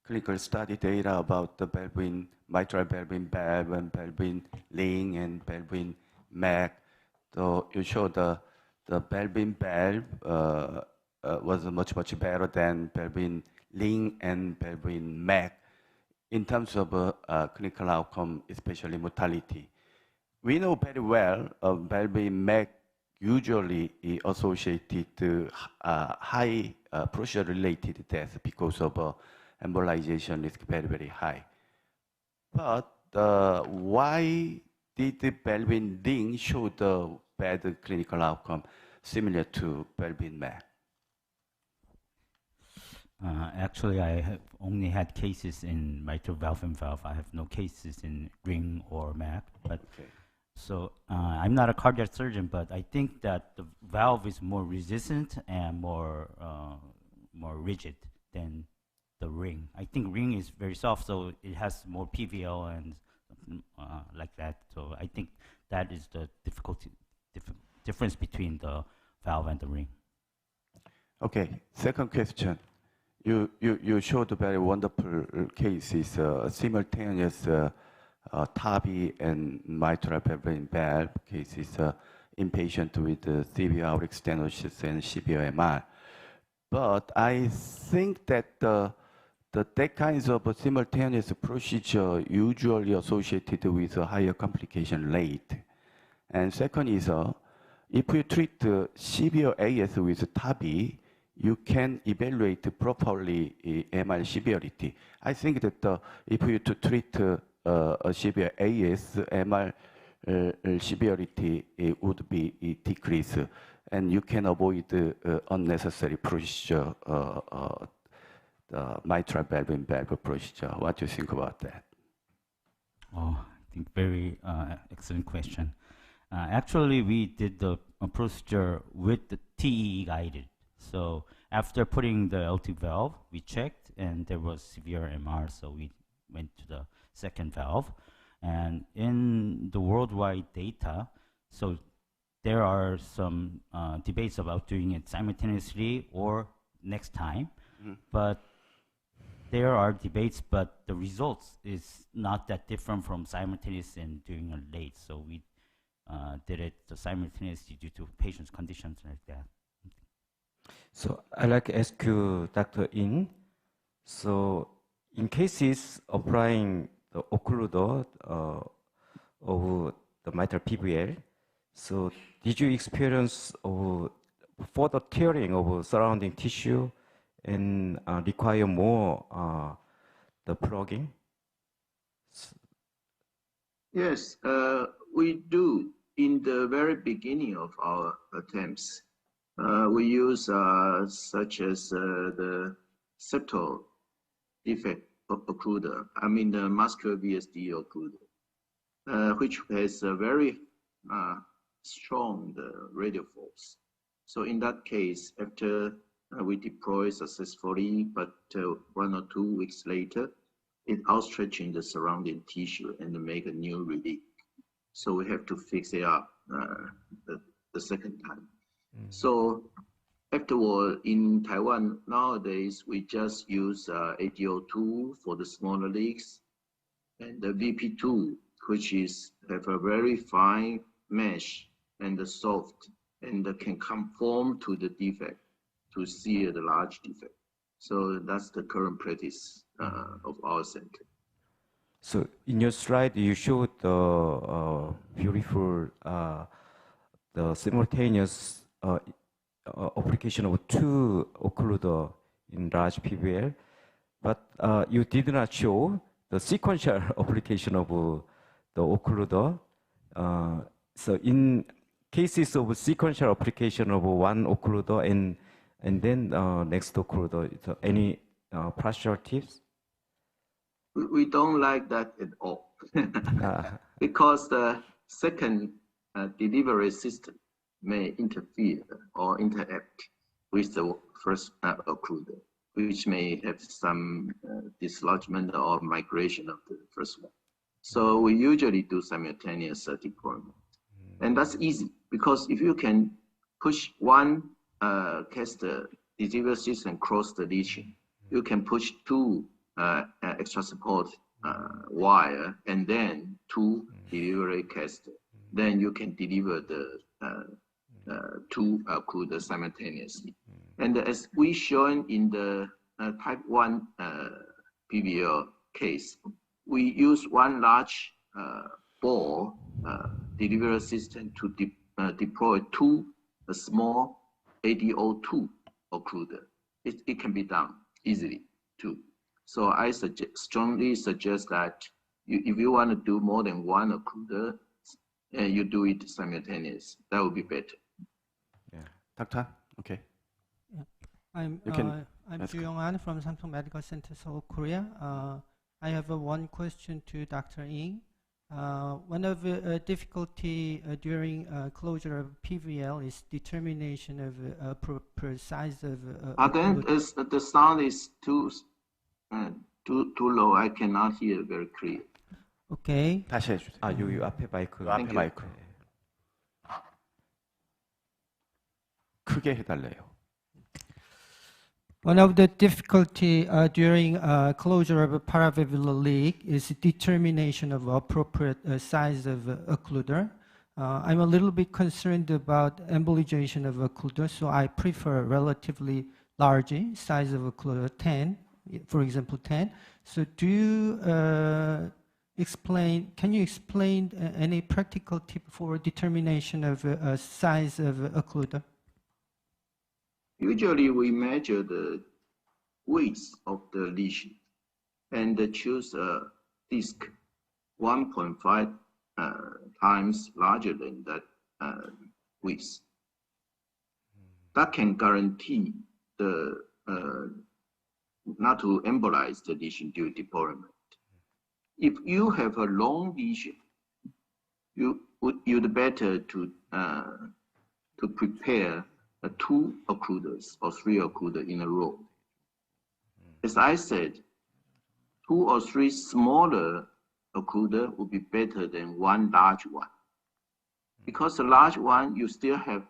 Speaker 1: clinical study data about the Baldwin, mitral Baldwin valve and Baldwin ring and Baldwin MAC. So you showed the Baldwin valve was much better than Baldwin ring and Baldwin MAC in terms of clinical outcome, especially mortality. We know very well Baldwin MAC usually associated to high procedure-related death because of embolization risk very high. But why did the Baldwin ring show the bad clinical outcome similar to Baldwin MAC?
Speaker 2: Actually, I have only had cases in mitral valve and valve. I have no cases in ring or MAC. But
Speaker 1: okay.
Speaker 2: So I'm not a cardiac surgeon, but I think that the valve is more resistant and more rigid than the ring. I think ring is very soft, so it has more PVL and like that. So I think that is the difference between the valve and the ring.
Speaker 1: Okay, second question. You showed very wonderful cases, simultaneous TAVI and mitral valve cases in patients with severe aortic stenosis and severe MR. But I think that that kinds of simultaneous procedure usually associated with a higher complication rate. And second is, if you treat severe AS with TAVI, you can evaluate properly MR severity. I think that if you treat a severe AS, MR severity would be decreased, and you can avoid unnecessary procedure, the mitral valve procedure. What do you think about that?
Speaker 2: Oh, I think very excellent question. Actually, we did the procedure with the TE guided. So after putting the LT valve, we checked, and there was severe MR, so we went to the second valve. And in the worldwide data, so there are some debates about doing it simultaneously or next time. Mm-hmm. But there are debates, but the results is not that different from simultaneous and doing it late. So we did it simultaneously due to patient's conditions like that.
Speaker 4: So I'd like to ask you, Dr. In. So in cases applying the occluder of the mitral PVL, so did you experience further tearing of surrounding tissue and require more the plugging?
Speaker 5: Yes, we do. In the very beginning of our attempts, we use such as the septal defect occluder, I mean the muscular VSD occluder, which has a very strong radial force. So in that case, after we deploy successfully, but 1 or 2 weeks later, it outstretching the surrounding tissue and make a new relief. So we have to fix it up the second time. Mm-hmm. So afterward, in Taiwan nowadays, we just use ADO2 for the smaller leaks, and the VP2, which have a very fine mesh and soft, and can conform to the defect to see the large defect. So that's the current practice of our center.
Speaker 4: So in your slide, you showed the beautiful the simultaneous application of 2 occluder in large PVL, but you did not show the sequential application of the occluder. So in cases of sequential application of 1 occluder and and then next occluder. Any partial tips?
Speaker 6: We don't like that at all
Speaker 4: Ah,
Speaker 6: because the second delivery system may interfere or interact with the first occluder, which may have some dislodgement or migration of the first one. So we usually do simultaneous deployment. And that's easy because if you can push one caster delivery system across the lesion, you can push two extra support wire and then two delivery caster. Then you can deliver the two occluder simultaneously. And as we shown in the type 1 PBL case, we use one large ball delivery system to deploy two small ADO2 occluder. It can be done easily too. So I strongly suggest that if you want to do more than one occluder, you do it simultaneous. That would be better.
Speaker 1: Yeah. Dr. Okay.
Speaker 7: Yeah. I'm
Speaker 1: ask.
Speaker 7: Ju Young-an from Samsung Medical Center, Seoul, Korea. I have one question to Dr. Ng. One of the difficulty during closure of PVL is determination of proper size of.
Speaker 6: Then the sound is too low. I cannot hear very clear.
Speaker 7: Okay.
Speaker 1: 다시 해주세요.
Speaker 4: 아, 요 앞에 마이크.
Speaker 1: 요 앞에 마이크. 크게 해달래요.
Speaker 7: One of the difficulty during closure of a paravalvular leak is determination of appropriate size of occluder. I'm a little bit concerned about embolization of occluder, so I prefer relatively large size of occluder, 10, for example, 10. So do you can you explain any practical tip for determination of size of occluder?
Speaker 6: Usually we measure the width of the lesion and choose a disc 1.5 times larger than that width. That can guarantee the not to embolize the lesion during deployment. If you have a long lesion, you'd better to prepare two occluders or three occluders in a row. As I said, two or three smaller occluder would be better than one large one. Because the large one, you still have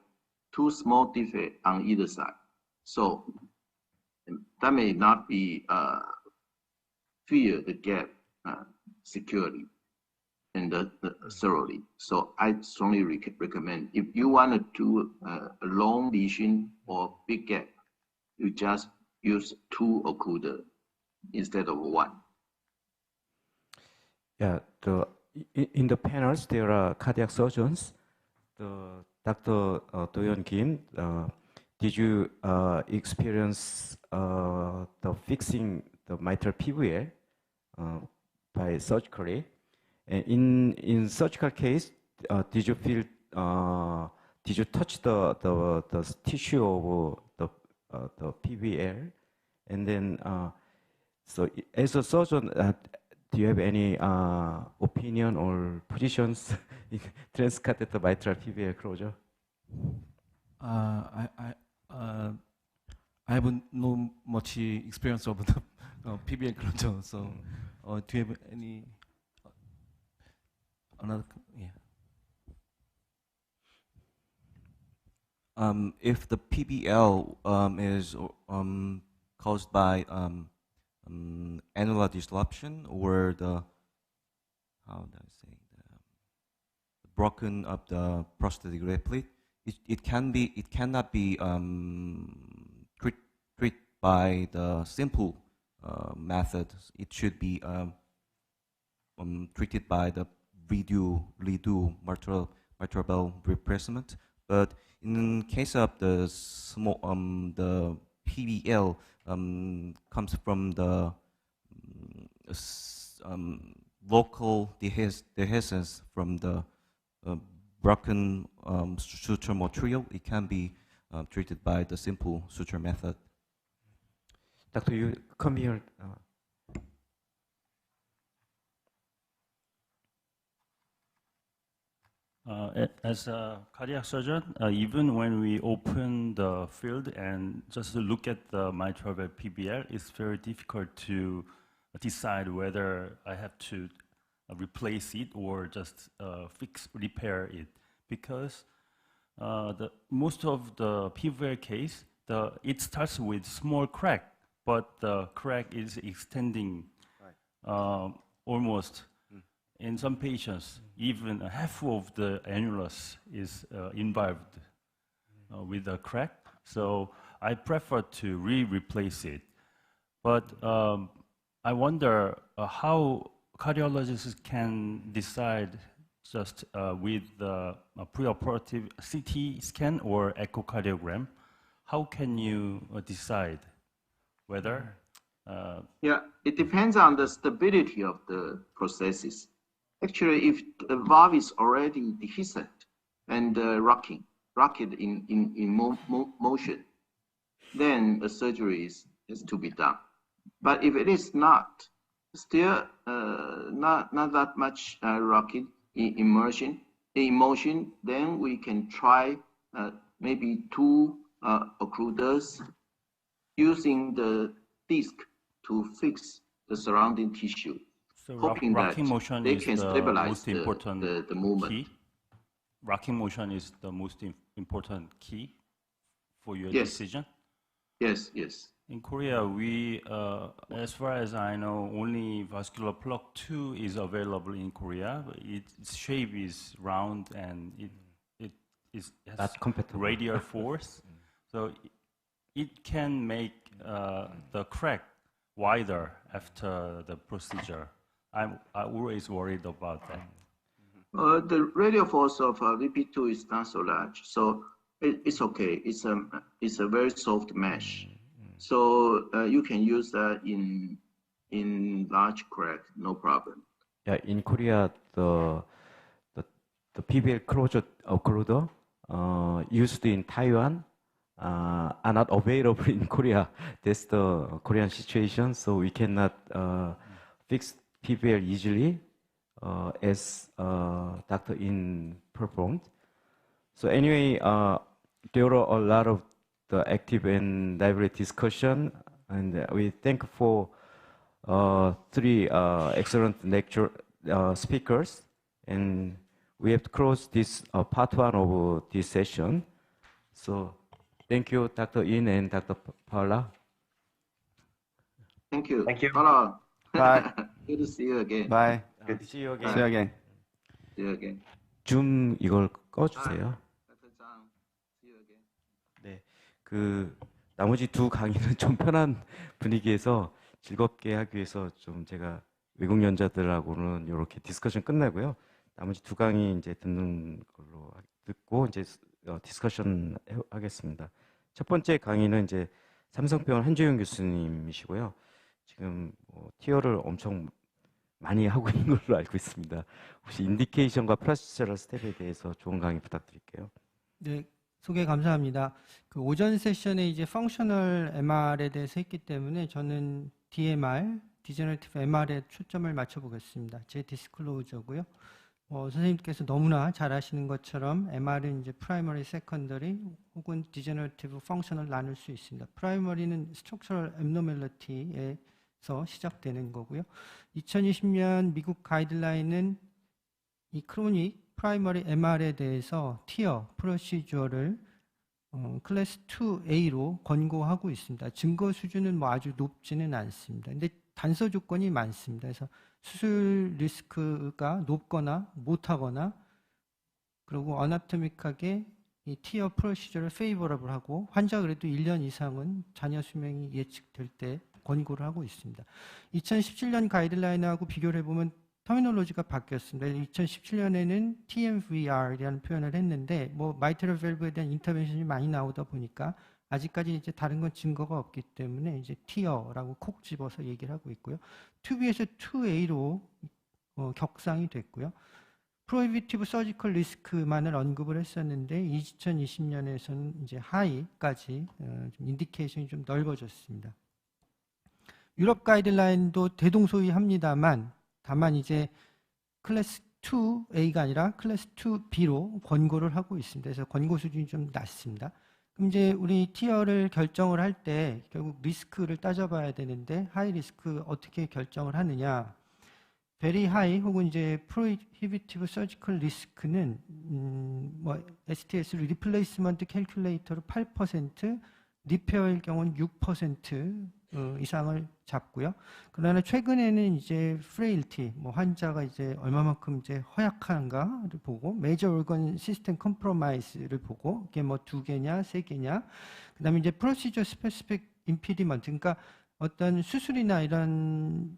Speaker 6: two small defects on either side. So that may not be fill the gap securely and thoroughly. So I strongly recommend, if you want to do a long lesion or big gap, you just use two occluder instead of one.
Speaker 4: Yeah, in the panels there are cardiac surgeons. Dr. Do-yeon Kim, did you experience the fixing the mitral PVL by surgically? And in surgical case, did you feel? Did you touch the tissue of the PVL? And then, so as a surgeon, do you have any opinion or positions in transcatheter mitral PVL closure?
Speaker 8: I haven't no much experience of the PVL closure. So, do you have any another? Yeah. If the PBL is caused by annular disruption or the broken up the prosthetic replicate, it cannot be treated by the simple method. It should be treated by the redo mitral valve replacement. But in case of the small the PVL comes from the local dehiscence from the broken suture material, it can be treated by the simple suture method.
Speaker 4: Doctor, you come here.
Speaker 2: As a cardiac surgeon, even when we open the field and just look at the mitral valve PBL, it's very difficult to decide whether I have to replace it or just repair it, because most of the PVL case, it starts with small crack, but the crack is extending almost. In some patients, even half of the annulus is involved with a crack. So I prefer to replace it. But I wonder how cardiologists can decide just with the preoperative CT scan or echocardiogram. How can you decide whether?
Speaker 6: Yeah, it depends on the stability of the prosthesis. Actually, if the valve is already dehiscent and rocked in motion, then a surgery is to be done. But if it is not, still not that much rocking in motion, then we can try maybe 2 occluders using the disc to fix the surrounding tissue.
Speaker 2: So
Speaker 6: hoping
Speaker 2: rocking
Speaker 6: that
Speaker 2: motion
Speaker 6: they
Speaker 2: is
Speaker 6: can
Speaker 2: the
Speaker 6: stabilize
Speaker 2: most important
Speaker 6: the movement.
Speaker 2: key. Rocking motion is the most important key for your
Speaker 6: Yes.
Speaker 2: decision.
Speaker 6: Yes, yes.
Speaker 2: In Korea, we, as far as I know, only vascular plug 2 is available in Korea. Its shape is round and it has
Speaker 4: Not compatible.
Speaker 2: radial force, so it can make the crack wider after the procedure. I'm always worried about that.
Speaker 6: The radial force of VP2 is not so large, so it's okay. It's a very soft mesh, so you can use that in large crack, no problem.
Speaker 4: Yeah, in Korea, the PBL closure occluder used in Taiwan are not available in Korea. That's the Korean situation. So we cannot fix PBL easily as Dr. In performed. So anyway, there were a lot of the active and lively discussion, and we thank for 3 excellent lecture speakers, and we have to close this part 1 of this session. So thank you, Dr. In and Dr. Paula.
Speaker 6: Thank you.
Speaker 3: Thank you.
Speaker 6: Hello.
Speaker 1: Bye.
Speaker 6: Good to see you again.
Speaker 1: Bye.
Speaker 4: Good to see you again.
Speaker 1: See you again.
Speaker 6: See you again.
Speaker 4: 줌 이걸 꺼주세요.
Speaker 6: Dr. Zhang, see you again.
Speaker 4: 네, 그 나머지 2 강의는 좀 편한 분위기에서 즐겁게 하기 위해서 좀 제가 외국 연자들하고는 이렇게 디스커션 끝내고요. 나머지 2 강의 이제 듣는 걸로 듣고 이제 디스커션 하겠습니다. 첫 번째 강의는 이제 삼성병원 한주영 교수님이시고요. 지금 티어를 엄청 많이 하고 있는 걸로 알고 있습니다. 혹시 인디케이션과 프로시저럴 스텝에 대해서 좋은 강의 부탁드릴게요.
Speaker 7: 네, 소개 감사합니다. 그 오전 세션에 이제 펑셔널 MR에 대해서 했기 때문에 저는 DMR, 디제너레티브 MR에 초점을 맞춰보겠습니다. 제 디스클로저고요. 선생님께서 너무나 잘 아시는 것처럼 MR은 이제 프라이머리, 세컨더리 혹은 디제너레티브 펑셔널 나눌 수 있습니다. 프라이머리는 스트럭처럴 앱노멜러티에서 시작되는 거고요. 2020년 미국 가이드라인은 이 크로닉 프라이머리 MR에 대해서 티어 프로시저를 클래스 2A로 권고하고 있습니다. 증거 수준은 뭐 아주 높지는 않습니다. 근데 단서 조건이 많습니다. 그래서 수술 리스크가 높거나 못하거나 그리고 어나토믹하게 이 티어 프로시저를 페이버러블하고 환자 그래도 1년 이상은 잔여 수명이 예측될 때 권고를 하고 있습니다. 2017년 가이드라인하고 비교를 해보면 터미놀로지가 바뀌었습니다. 2017년에는 TMVR이라는 표현을 했는데 마이트럴 밸브에 대한 인터벤션이 많이 나오다 보니까 아직까지 이제 다른 건 증거가 없기 때문에 이제 티어라고 콕 집어서 얘기를 하고 있고요. 2B에서 2A로 격상이 됐고요. 프로히비티브 서지컬 리스크만을 언급을 했었는데 2020년에서는 이제 하이까지 좀 인디케이션이 좀 넓어졌습니다. 유럽 가이드라인도 대동소이합니다만 다만 이제 클래스 2A가 아니라 클래스 2B로 권고를 하고 있습니다. 그래서 권고 수준이 좀 낮습니다. 그럼 이제 우리 티어를 결정을 할 때 결국 리스크를 따져봐야 되는데 하이 리스크 어떻게 결정을 하느냐? very high 혹은 이제 prohibitive surgical risk는 뭐 STS 리플레이스먼트 캘큘레이터로 8%, 리페어일 경우는 6% 이상을 잡고요. 그러나 최근에는 이제 frailty, 뭐 환자가 이제 얼마만큼 이제 허약한가를 보고 major organ system compromise를 보고 이게 뭐 2개냐, 3개냐, 그다음에 이제 procedure specific impediment, 그러니까 어떤 수술이나 이런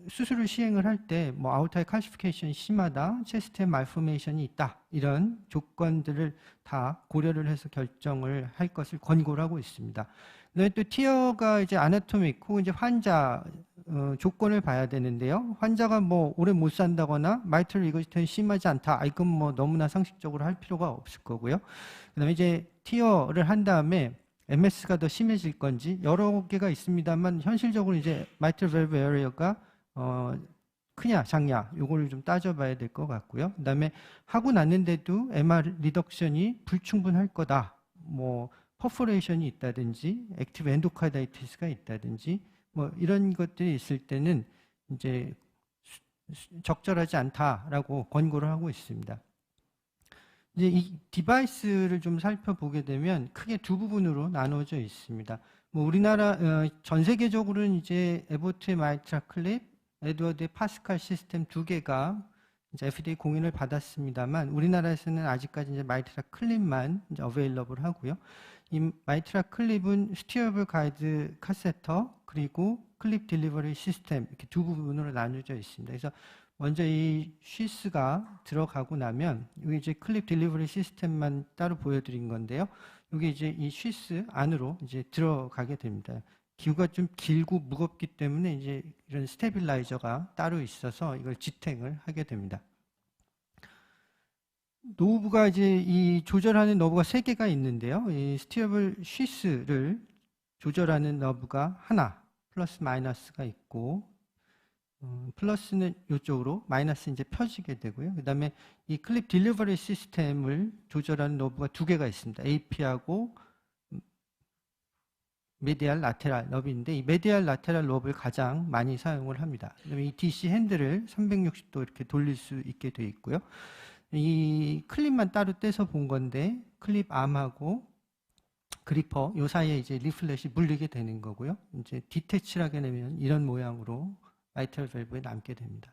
Speaker 7: 수술을 시행을 할 때 뭐 아우터의 칼시피케이션이 심하다, 체스트에 말포메이션이 있다, 이런 조건들을 다 고려를 해서 결정을 할 것을 권고를 하고 있습니다. 그다음에 또 티어가 이제 아나토믹 혹은 이제 환자 조건을 봐야 되는데요. 환자가 뭐 오래 못 산다거나 마이트럴 리거지턴이 심하지 않다, 이건 뭐 너무나 상식적으로 할 필요가 없을 거고요. 그다음에 이제 티어를 한 다음에 MS가 더 심해질 건지 여러 개가 있습니다만 현실적으로 이제 마이트럴 밸브 에어리어가 크냐 작냐 요거를 좀 따져봐야 될 것 같고요. 그다음에 하고 났는데도 MR 리덕션이 불충분할 거다, 뭐 퍼포레이션이 있다든지 액티브 엔도카다이티스가 있다든지 뭐 이런 것들이 있을 때는 이제 적절하지 않다라고 권고를 하고 있습니다. 이제 이 디바이스를 좀 살펴보게 되면 크게 두 부분으로 나누어져 있습니다. 뭐 우리나라 전 세계적으로는 이제 에보트의 마이트라 클립, 에드워드의 파스칼 시스템 두 개가 이제 FDA 공인을 받았습니다만 우리나라에서는 아직까지 이제 마이트라 클립만 이제 어베일러블 하고요. 이 마이트라 클립은 스티어블 가이드 카세터 그리고 클립 딜리버리 시스템 이렇게 두 부분으로 나뉘어져 있습니다. 그래서 먼저 이 쉬스가 들어가고 나면 여기 이제 클립 딜리버리 시스템만 따로 보여드린 건데요. 여기 이제 이 쉬스 안으로 이제 들어가게 됩니다. 기구가 좀 길고 무겁기 때문에 이제 이런 스테빌라이저가 따로 있어서 이걸 지탱을 하게 됩니다. 노브가 이제 이 조절하는 너브가 3개가 있는데요. 이 스티어블 쉬스를 조절하는 너브가 하나, 플러스 마이너스가 있고, 플러스는 이쪽으로, 마이너스 이제 펴지게 되고요. 그 다음에 이 클립 딜리버리 시스템을 조절하는 너브가 2개가 있습니다. AP하고 메디알 라테랄 너브인데 이 메디알 라테랄 너브를 가장 많이 사용을 합니다. 그다음에 이 DC 핸들을 360도 이렇게 돌릴 수 있게 되어 있고요. 이 클립만 따로 떼서 본 건데 클립 암하고 그리퍼 요 사이에 이제 리플렛이 물리게 되는 거고요. 이제 디태치를 하게 되면 이런 모양으로 마이트럴 밸브에 남게 됩니다.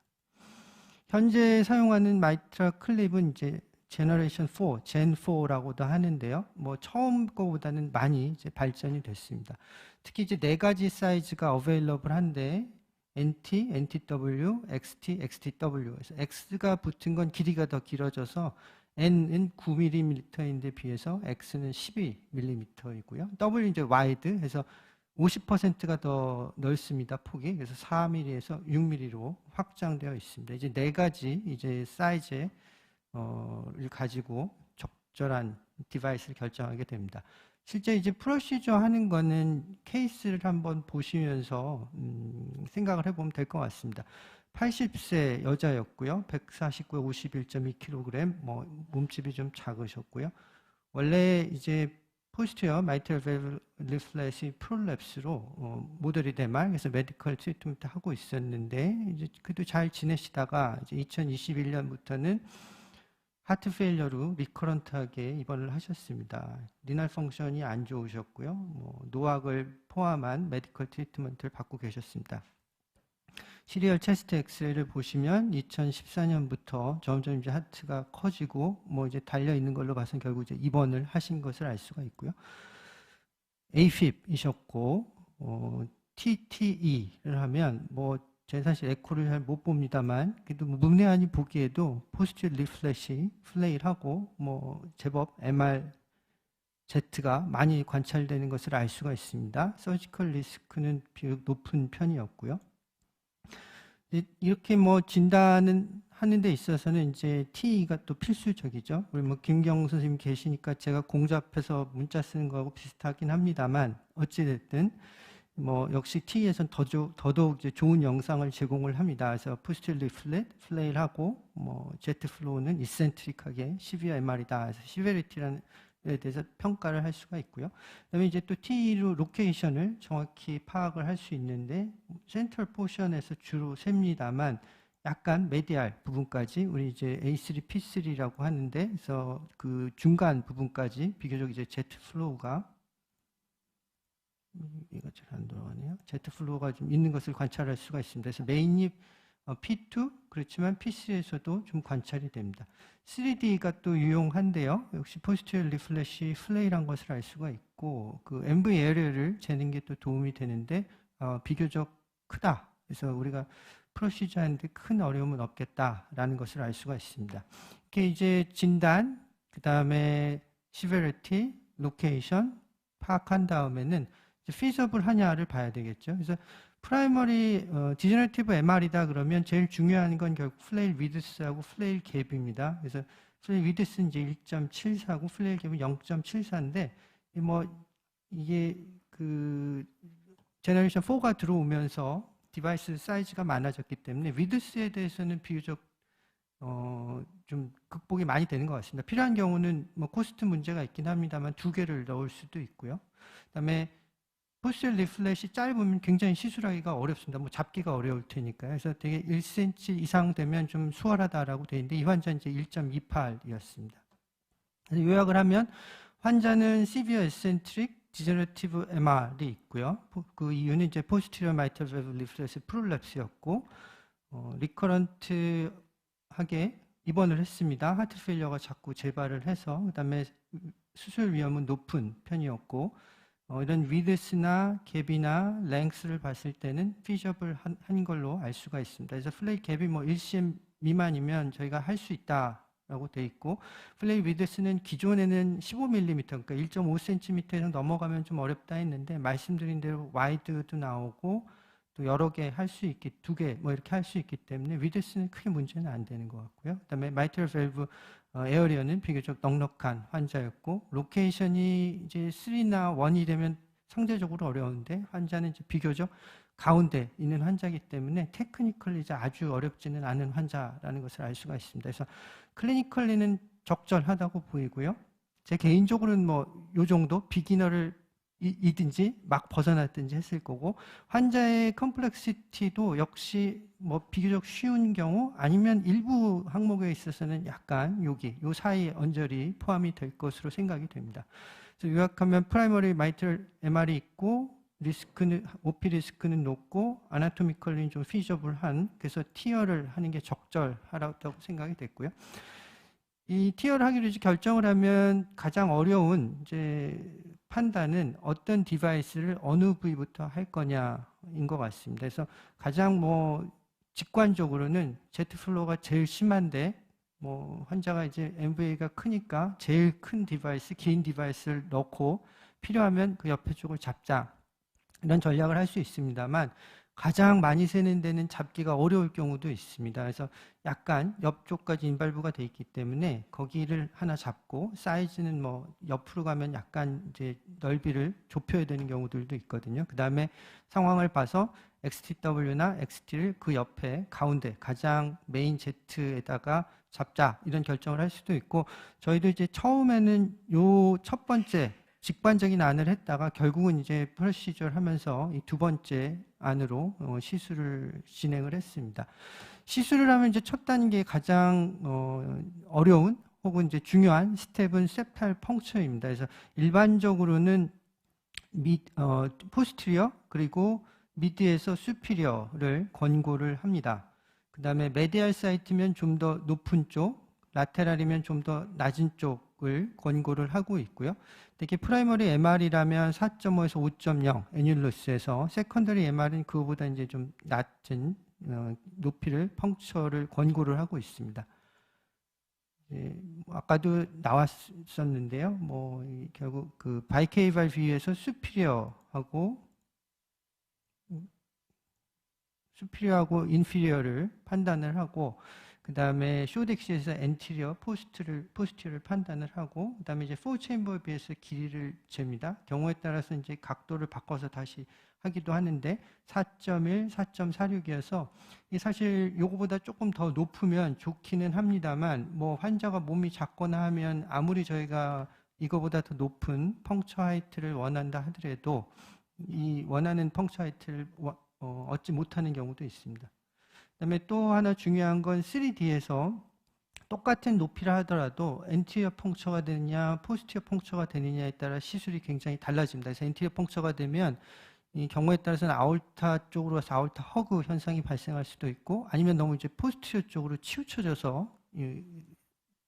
Speaker 7: 현재 사용하는 마이트럴 클립은 이제 제너레이션 4, 젠 4라고도 하는데요. 뭐 처음 거보다는 많이 이제 발전이 됐습니다. 특히 이제 4가지 사이즈가 어베일러블한데 NT, NTW, XT, XTW. 그래서 X가 붙은 건 길이가 더 길어져서 N은 9mm인데 비해서 X는 12mm이고요. W 이제 와이드 해서 50%가 더 넓습니다. 폭이. 그래서 4mm에서 6mm로 확장되어 있습니다. 이제 4가지 이제 사이즈의 를 가지고 적절한 디바이스를 결정하게 됩니다. 실제 이제 프로시저 하는 거는 케이스를 한번 보시면서 생각을 해보면 될 것 같습니다. 80세 여자였고요. 149에 51.2kg, 뭐 몸집이 좀 작으셨고요. 원래 이제 포스티어 마이트럴 밸브 리플렛이 프롤랩스로 모델이 대말 그래서 메디컬 트리트먼트 하고 있었는데 이제 그래도 잘 지내시다가 이제 2021년부터는 하트 페일러로 리커런트하게 입원을 하셨습니다. 리날 펑션이 안 좋으셨고요. 뭐 노악을 포함한 메디컬 트리트먼트를 받고 계셨습니다. 시리얼 체스트 엑스레이를 보시면 2014년부터 점점 이제 하트가 커지고 뭐 이제 달려 있는 걸로 봐서 결국 이제 입원을 하신 것을 알 수가 있고요. AFib이셨고 TTE를 하면 뭐 제가 사실 에코를 잘 못 봅니다만 그래도 뭐 문외한이 보기에도 포스티어 리플렛이 플레이하고 뭐 제법 MRZ가 많이 관찰되는 것을 알 수가 있습니다. 서지컬 리스크는 비교적 높은 편이었고요. 이렇게 뭐 진단은 하는 데 있어서는 이제 TE가 또 필수적이죠. 우리 뭐 김경 선생님 계시니까 제가 공잡해서 문자 쓰는 거하고 비슷하긴 합니다만 어찌됐든 뭐 역시 TE에서는 더더욱 이제 좋은 영상을 제공을 합니다. 그래서 포스트 리플렛, 플레이하고 뭐 제트 플로우는 이센트릭하게 시비어 MR이다. 그래서 시베리티라는 에 대해서 평가를 할 수가 있고요. 그다음에 이제 또 TE로 로케이션을 정확히 파악을 할 수 있는데 센트럴 포션에서 주로 셉니다만 약간 메디알 부분까지 우리 이제 A3, P3라고 하는데 그래서 그 중간 부분까지 비교적 이제 제트 플로우가 이거 잘 안 돌아가네요. 제트 플로우가 좀 있는 것을 관찰할 수가 있습니다. 그래서 메인이 P2 그렇지만 P3에서도 좀 관찰이 됩니다. 3D가 또 유용한데요. 역시 포스terior 리플래시 플레이란 것을 알 수가 있고 그 MV 에러를 재는 게 또 도움이 되는데 비교적 크다. 그래서 우리가 프로시저하는데 큰 어려움은 없겠다라는 것을 알 수가 있습니다. 이렇게 이제 진단, 그 다음에 시베리티, 로케이션 파악한 다음에는 피저블 하냐를 봐야 되겠죠. 그래서 프라이머리 디저너티브 MR이다 그러면 제일 중요한 건 결국 플레일 위드스하고 플레일 갭입니다. 그래서 플레일 위드스는 이제 1.74고 플레일 갭은 0.74인데 뭐 이게 그 제너레이션 4가 들어오면서 디바이스 사이즈가 많아졌기 때문에 위드스에 대해서는 비교적 좀 극복이 많이 되는 것 같습니다. 필요한 경우는 뭐 코스트 문제가 있긴 합니다만 2개를 넣을 수도 있고요. 그다음에 포스terior 리플렛이 짧으면 굉장히 시술하기가 어렵습니다. 뭐 잡기가 어려울 테니까요. 그래서 되게 1cm 이상 되면 좀 수월하다라고 되어 있는데 이 환자는 이제 1.28이었습니다. 그래서 요약을 하면 환자는 severe eccentric degenerative MR이 있고요. 그 이유는 이제 posterior mitral valve leaflet 프롤랩스였고 리커런트하게 입원을 했습니다. 하트 페일러가 자꾸 재발을 해서 그다음에 수술 위험은 높은 편이었고 이런 위드스나 갭이나 랭스를 봤을 때는 피저블 한 걸로 알 수가 있습니다. 그래서 플레이 갭이 뭐 1cm 미만이면 저희가 할 수 있다라고 돼 있고 플레이 위드스는 기존에는 15mm 그러니까 1.5cm에서 넘어가면 좀 어렵다 했는데 말씀드린 대로 와이드도 나오고 또 여러 개 할 수 있기 2개 뭐 이렇게 할 수 있기 때문에 위드스는 크게 문제는 안 되는 것 같고요. 그다음에 마이트럴 밸브 에어리어는 비교적 넉넉한 환자였고 로케이션이 이제 3나 1이 되면 상대적으로 어려운데 환자는 이제 비교적 가운데 있는 환자이기 때문에 테크니컬리 이제 아주 어렵지는 않은 환자라는 것을 알 수가 있습니다. 그래서 클리니컬리는 적절하다고 보이고요. 제 개인적으로는 뭐 요 정도 비기너를 이든지 막 벗어났든지 했을 거고 환자의 컴플렉시티도 역시 뭐 비교적 쉬운 경우 아니면 일부 항목에 있어서는 약간 여기 요 사이 언저리 포함이 될 것으로 생각이 됩니다. 그래서 요약하면 프라이머리 마이트럴 MR이 있고 리스크는 OP 리스크는 높고 아나토미컬리는 좀 피저블한 그래서 티어를 하는 게 적절하다고 생각이 됐고요. 이 티어를 하기로 이제 결정을 하면 가장 어려운 이제 판단은 어떤 디바이스를 어느 부위부터 할 거냐인 것 같습니다. 그래서 가장 뭐 직관적으로는 제트 플로우가 제일 심한데 뭐 환자가 이제 MVA가 크니까 제일 큰 디바이스, 긴 디바이스를 넣고 필요하면 그 옆에 쪽을 잡자 이런 전략을 할 수 있습니다만 가장 많이 새는 데는 잡기가 어려울 경우도 있습니다. 그래서 약간 옆쪽까지 인발부가 돼 있기 때문에 거기를 하나 잡고 사이즈는 뭐 옆으로 가면 약간 이제 넓이를 좁혀야 되는 경우들도 있거든요. 그 다음에 상황을 봐서 XTW나 XT를 그 옆에 가운데 가장 메인 Z에다가 잡자 이런 결정을 할 수도 있고 저희도 이제 처음에는 요 첫 번째 직관적인 안을 했다가 결국은 이제 프로시저를 하면서 이 두 번째 안으로 시술을 진행을 했습니다. 시술을 하면 이제 첫 단계 가장 어려운 혹은 이제 중요한 스텝은 septal 펑처입니다. 그래서 일반적으로는 포스티리어 그리고 미드에서 수피리어를 권고를 합니다. 그 다음에 메디알 사이트면 좀 더 높은 쪽, 라테랄이면 좀 더 낮은 쪽을 권고를 하고 있고요. 특히 프라이머리 MR이라면 4.5에서 5.0 애뉴러스에서 세컨더리 MR은 그거보다 이제 좀 낮은 높이를 펑처를 권고를 하고 있습니다. 아까도 나왔었는데요. 뭐 결국 그 바이케이발 뷰에서 수피리어하고 인피리어를 판단을 하고 그 다음에 쇼덱시에서 엔티리어, 포스티어를 판단을 하고, 그 다음에 이제 4체인버에 비해서 길이를 잽니다. 경우에 따라서 이제 각도를 바꿔서 다시 하기도 하는데 4.1, 4.46이어서 사실 요거보다 조금 더 높으면 좋기는 합니다만, 뭐 환자가 몸이 작거나 하면 아무리 저희가 이거보다 더 높은 펑처 하이트를 원한다 하더라도 이 원하는 펑처 하이트를 얻지 못하는 경우도 있습니다. 그다음에 또 하나 중요한 건 3D에서 똑같은 높이라 하더라도 엔티리어 펑처가 되느냐 포스티어 펑처가 되느냐에 따라 시술이 굉장히 달라집니다. 그래서 엔티리어 펑처가 되면 이 경우에 따라서는 아orta 쪽으로 가서 아orta 허그 현상이 발생할 수도 있고, 아니면 너무 이제 포스티어 쪽으로 치우쳐져서 이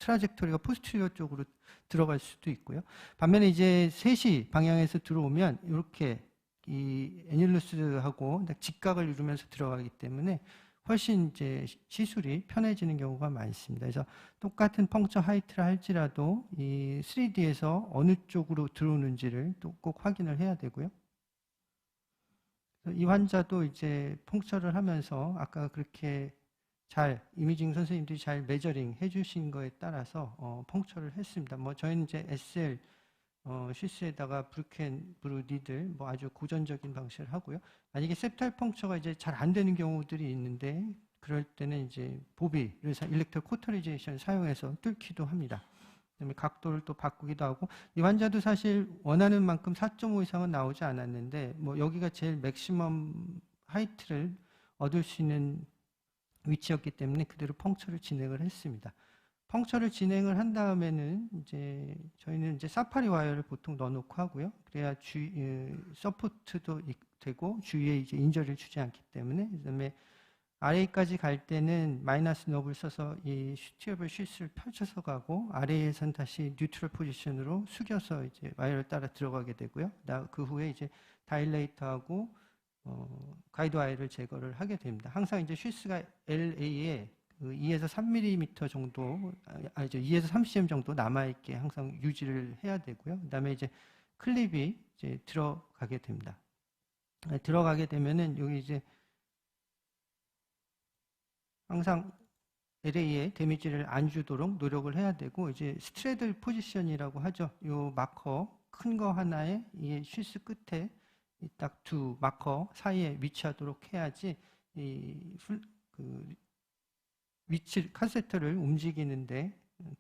Speaker 7: 트라젝토리가 포스티어 쪽으로 들어갈 수도 있고요. 반면에 이제 3시 방향에서 들어오면 이렇게 이 애닐루스하고 직각을 이루면서 들어가기 때문에 훨씬 이제 시술이 편해지는 경우가 많습니다. 그래서 똑같은 펑처 하이트를 할지라도 이 3D에서 어느 쪽으로 들어오는지를 또 꼭 확인을 해야 되고요. 이 환자도 이제 펑처를 하면서 아까 그렇게 잘 이미징 선생님들이 잘 메저링 해주신 거에 따라서 펑처를 했습니다. 뭐 저희는 이제 SL 쉬스에다가 브루켄 브루니들 뭐 아주 고전적인 방식을 하고요. 만약에 septal 펑처가 이제 잘 안 되는 경우들이 있는데 그럴 때는 이제 보비를 일렉트로 코터리제이션 사용해서 뚫기도 합니다. 그다음에 각도를 또 바꾸기도 하고, 이 환자도 사실 원하는 만큼 4.5 이상은 나오지 않았는데 뭐 여기가 제일 맥시멈 하이트를 얻을 수 있는 위치였기 때문에 그대로 펑처를 진행을 했습니다. 펑처를 진행을 한 다음에는 이제 저희는 이제 사파리 와이어를 보통 넣어놓고 하고요. 그래야 서포트도 되고 주위에 이제 인저리를 주지 않기 때문에. 그다음에 RA까지 갈 때는 마이너스 너브를 써서 이 튜브 쉴스를 펼쳐서 가고, RA에선 다시 뉴트럴 포지션으로 숙여서 이제 와이어를 따라 들어가게 되고요. 그 후에 이제 다일레이터하고 가이드 와이어를 제거를 하게 됩니다. 항상 이제 쉴스가 LA에 2에서 3mm 정도, 아니죠, 2에서 30cm 정도 남아있게 항상 유지를 해야 되고요. 그 다음에 이제 클립이 이제 들어가게 됩니다. 들어가게 되면은 여기 이제 항상 LA에 데미지를 안 주도록 노력을 해야 되고, 이제 스트레들 포지션이라고 하죠. 요 마커 큰 거 하나에 이 쉴스 끝에 딱 두 마커 사이에 위치하도록 해야지 위치 카세터를 움직이는데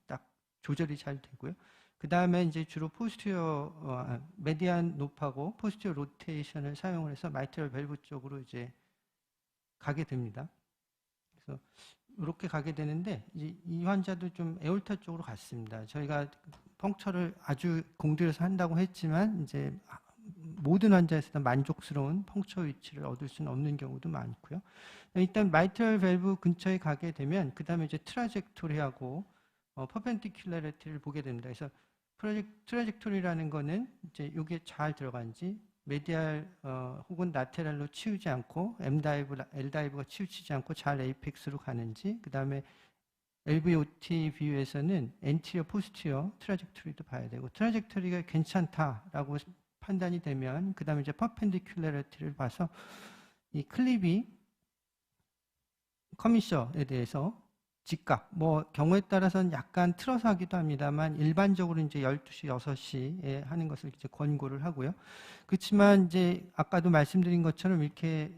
Speaker 7: 딱 조절이 잘 되고요. 그 다음에 이제 주로 포스티어 메디안 높하고 포스티어 로테이션을 사용을 해서 마이트럴 밸브 쪽으로 이제 가게 됩니다. 그래서 이렇게 가게 되는데 이제 이 환자도 좀 에올타 쪽으로 갔습니다. 저희가 펑처를 아주 공들여서 한다고 했지만 이제 모든 환자에서 만족스러운 펑처 위치를 얻을 수는 없는 경우도 많고요. 일단 마이트럴 밸브 근처에 가게 되면 그 다음에 이제 트라젝토리하고 퍼펜디큘러리티를 보게 됩니다. 그래서 트라젝토리라는 거는 이제 이게 잘 들어간지 메디알 혹은 라테랄로 치우지 않고 L다이브가 치우치지 않고 잘 에이펙스로 가는지, 그 다음에 LVOT 뷰에서는 엔티리어 포스티어 트라젝토리도 봐야 되고, 트라젝토리가 괜찮다라고 판단이 되면 그 다음에 이제 퍼펜디큘러리티를 봐서 이 클립이 커미셔에 대해서 직각, 뭐 경우에 따라서는 약간 틀어서 하기도 합니다만 일반적으로 이제 12시, 6시에 하는 것을 이제 권고를 하고요. 그렇지만 이제 아까도 말씀드린 것처럼 이렇게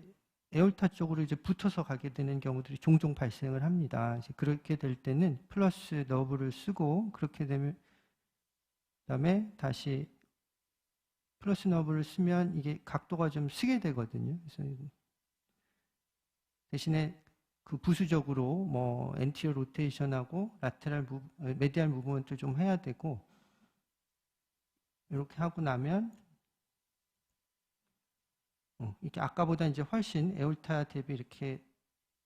Speaker 7: 에올타 쪽으로 이제 붙어서 가게 되는 경우들이 종종 발생을 합니다. 이제 그렇게 될 때는 플러스 너브를 쓰고, 그렇게 되면 그다음에 다시 플러스 너브를 쓰면 이게 각도가 좀 쓰게 되거든요. 그래서 대신에 그 부수적으로 뭐 엔티어 로테이션하고 라테랄 메디알 무브먼트를 좀 해야 되고, 이렇게 하고 나면 이렇게 아까보다 이제 훨씬 에올타 대비 이렇게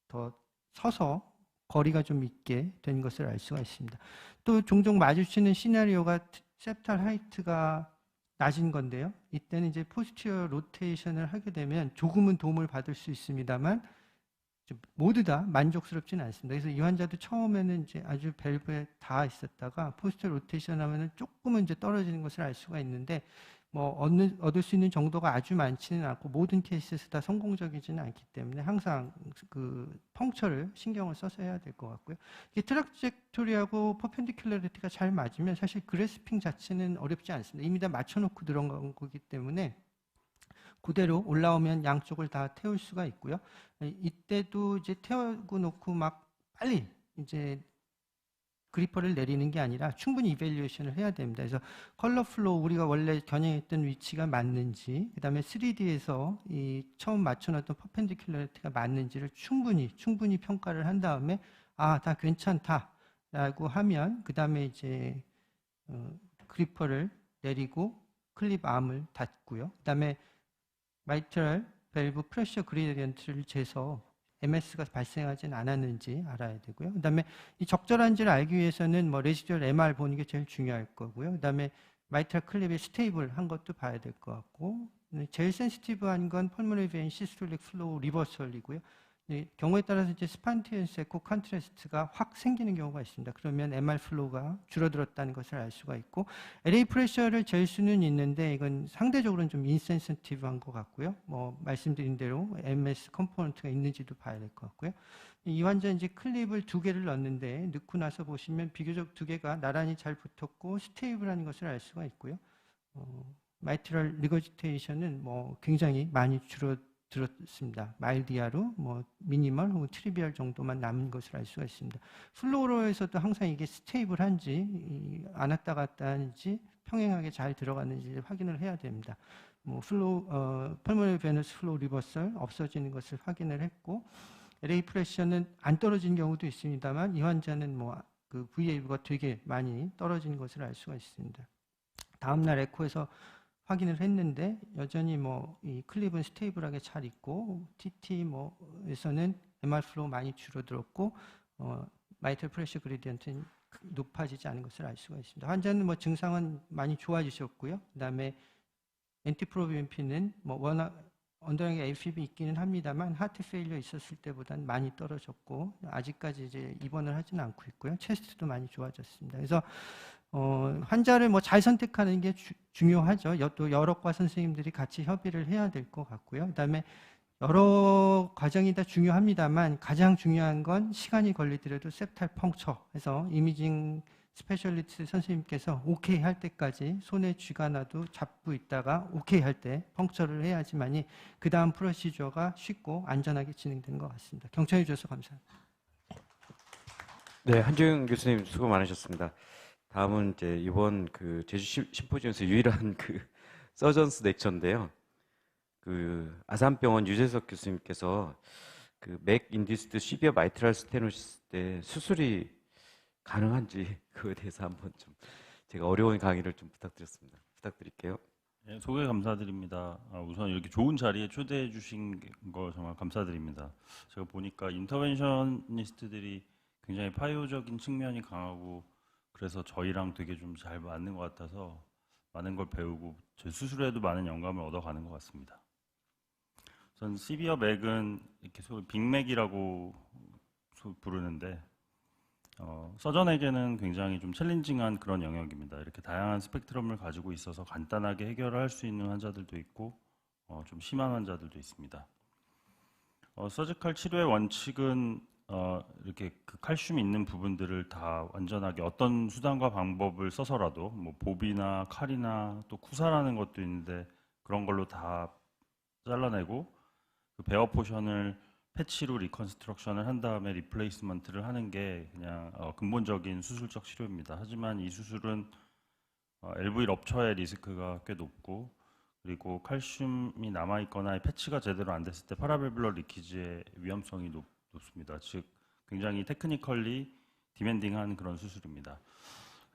Speaker 7: 더 서서 거리가 좀 있게 된 것을 알 수가 있습니다. 또 종종 마주치는 시나리오가 septal 하이트가 낮은 건데요. 이때는 이제 포스티어 로테이션을 하게 되면 조금은 도움을 받을 수 있습니다만 모두 다 만족스럽지는 않습니다. 그래서 이 환자도 처음에는 이제 아주 밸브에 다 있었다가 포스티어 로테이션 하면은 조금은 이제 떨어지는 것을 알 수가 있는데, 뭐 얻을 수 있는 정도가 아주 많지는 않고 모든 케이스에서 다 성공적이지는 않기 때문에 항상 그 펑처를 신경을 써서 해야 될 것 같고요. 이게 트라젝토리하고 퍼펜디큘러리티가 잘 맞으면 사실 그래스핑 자체는 어렵지 않습니다. 이미 다 맞춰놓고 들어간 거기 때문에 그대로 올라오면 양쪽을 다 태울 수가 있고요. 이때도 이제 태우고 놓고 막 빨리 이제 그리퍼를 내리는 게 아니라 충분히 이밸류에이션을 해야 됩니다. 그래서 컬러 플로우 우리가 원래 겨냥했던 위치가 맞는지, 그 다음에 3D에서 이 처음 맞춰놨던 퍼펜디큘러리티가 맞는지를 충분히 평가를 한 다음에 다 괜찮다라고 하면 그 다음에 이제 그리퍼를 내리고 클립 암을 닫고요. 그 다음에 마이트럴 밸브 프레셔 그레디언트를 재서 MS가 발생하진 않았는지 알아야 되고요. 그 다음에 이 적절한지를 알기 위해서는 뭐 레지듀얼 MR 보는 게 제일 중요할 거고요. 그 다음에 마이트럴 클립이 스테이블한 것도 봐야 될 것 같고, 제일 센시티브한 건 펄모너리 베인 시스톨릭 플로우 리버설이고요. 경우에 따라서 이제 스판티언스 에코 컨트라스트가 확 생기는 경우가 있습니다. 그러면 MR 플로우가 줄어들었다는 것을 알 수가 있고, LA 프레셔를 잴 수는 있는데 이건 상대적으로는 좀 인센시티브한 것 같고요. 뭐 말씀드린 대로 MS 컴포넌트가 있는지도 봐야 될 것 같고요. 이 환자 이제 클립을 2개를 넣었는데 넣고 나서 보시면 비교적 2개가 나란히 잘 붙었고 스테이블한 것을 알 수가 있고요. 마이트럴 리거지테이션은 뭐 굉장히 많이 줄어들었습니다. 마일드 이하로 뭐 미니멀 혹은 트리비얼 정도만 남은 것을 알 수가 있습니다. 플로로에서도 항상 이게 스테이블한지 안 왔다 갔다 하는지 평행하게 잘 들어갔는지 확인을 해야 됩니다. 뭐 펄모너리 베너스 플로우 리버설 없어지는 것을 확인을 했고, LA 프레셔는 안 떨어진 경우도 있습니다만 이 환자는 뭐 그 VAV가 되게 많이 떨어진 것을 알 수가 있습니다. 다음날 에코에서 확인을 했는데 여전히 뭐 이 클립은 스테이블하게 잘 있고 TT 뭐에서는 MR 플로우 많이 줄어들었고 마이트럴 프레셔 그레디언트는 높아지지 않은 것을 알 수가 있습니다. 환자는 뭐 증상은 많이 좋아지셨고요. 그다음에 엔티프로비엠피는 뭐 워낙 언더라인에 AFib이 있기는 합니다만 하트 페일리어 있었을 때보다는 많이 떨어졌고 아직까지 이제 입원을 하지는 않고 있고요. 체스트도 많이 좋아졌습니다. 그래서 환자를 뭐 잘 선택하는 게 중요하죠. 또 여러 과 선생님들이 같이 협의를 해야 될 것 같고요. 그다음에 여러 과정이 다 중요합니다만 가장 중요한 건 시간이 걸리더라도 septal 펑처 해서 이미징 스페셜리스트 선생님께서 오케이 할 때까지 손에 쥐가 나도 잡고 있다가 오케이 할 때 펑처를 해야지만이 그 다음 프로시저가 쉽고 안전하게 진행되는 것 같습니다. 경청해 주셔서 감사합니다.
Speaker 4: 네, 한주영 교수님 수고 많으셨습니다. 다음은 이제 이번 그 제주 심포지엄에서 유일한 그 서전스 렉처인데요. 그 아산병원 유재석 교수님께서 그 맥 인듀스드 시비어 마이트럴 스테노시스 때 수술이 가능한지 그거에 대해서 한번 좀 제가 어려운 강의를 좀 부탁드릴게요.
Speaker 9: 네, 소개 감사드립니다. 우선 이렇게 좋은 자리에 초대해 주신 거 정말 감사드립니다. 제가 보니까 인터벤셔니스트들이 굉장히 파이오적인 측면이 강하고 그래서 저희랑 되게 좀 잘 맞는 것 같아서 많은 걸 배우고 제 수술에도 많은 영감을 얻어가는 것 같습니다. 전 시비어 맥은 이렇게 소위 빅맥이라고 부르는데 서전에게는 굉장히 좀 챌린징한 그런 영역입니다. 이렇게 다양한 스펙트럼을 가지고 있어서 간단하게 해결할 수 있는 환자들도 있고 좀 심한 환자들도 있습니다. 서지컬 치료의 원칙은 이렇게 그 칼슘이 있는 부분들을 다 완전하게 어떤 수단과 방법을 써서라도 뭐 봅이나 칼이나 또 쿠사라는 것도 있는데 그런 걸로 다 잘라내고 그 베어 포션을 패치로 리컨스트럭션을 한 다음에 리플레이스먼트를 하는 게 그냥 근본적인 수술적 치료입니다. 하지만 이 수술은 LV 럽처의 리스크가 꽤 높고 그리고 칼슘이 남아있거나 패치가 제대로 안 됐을 때 파라밸뷸러 리키지의 위험성이 높습니다. 즉 굉장히 테크니컬리 디맨딩한 그런 수술입니다.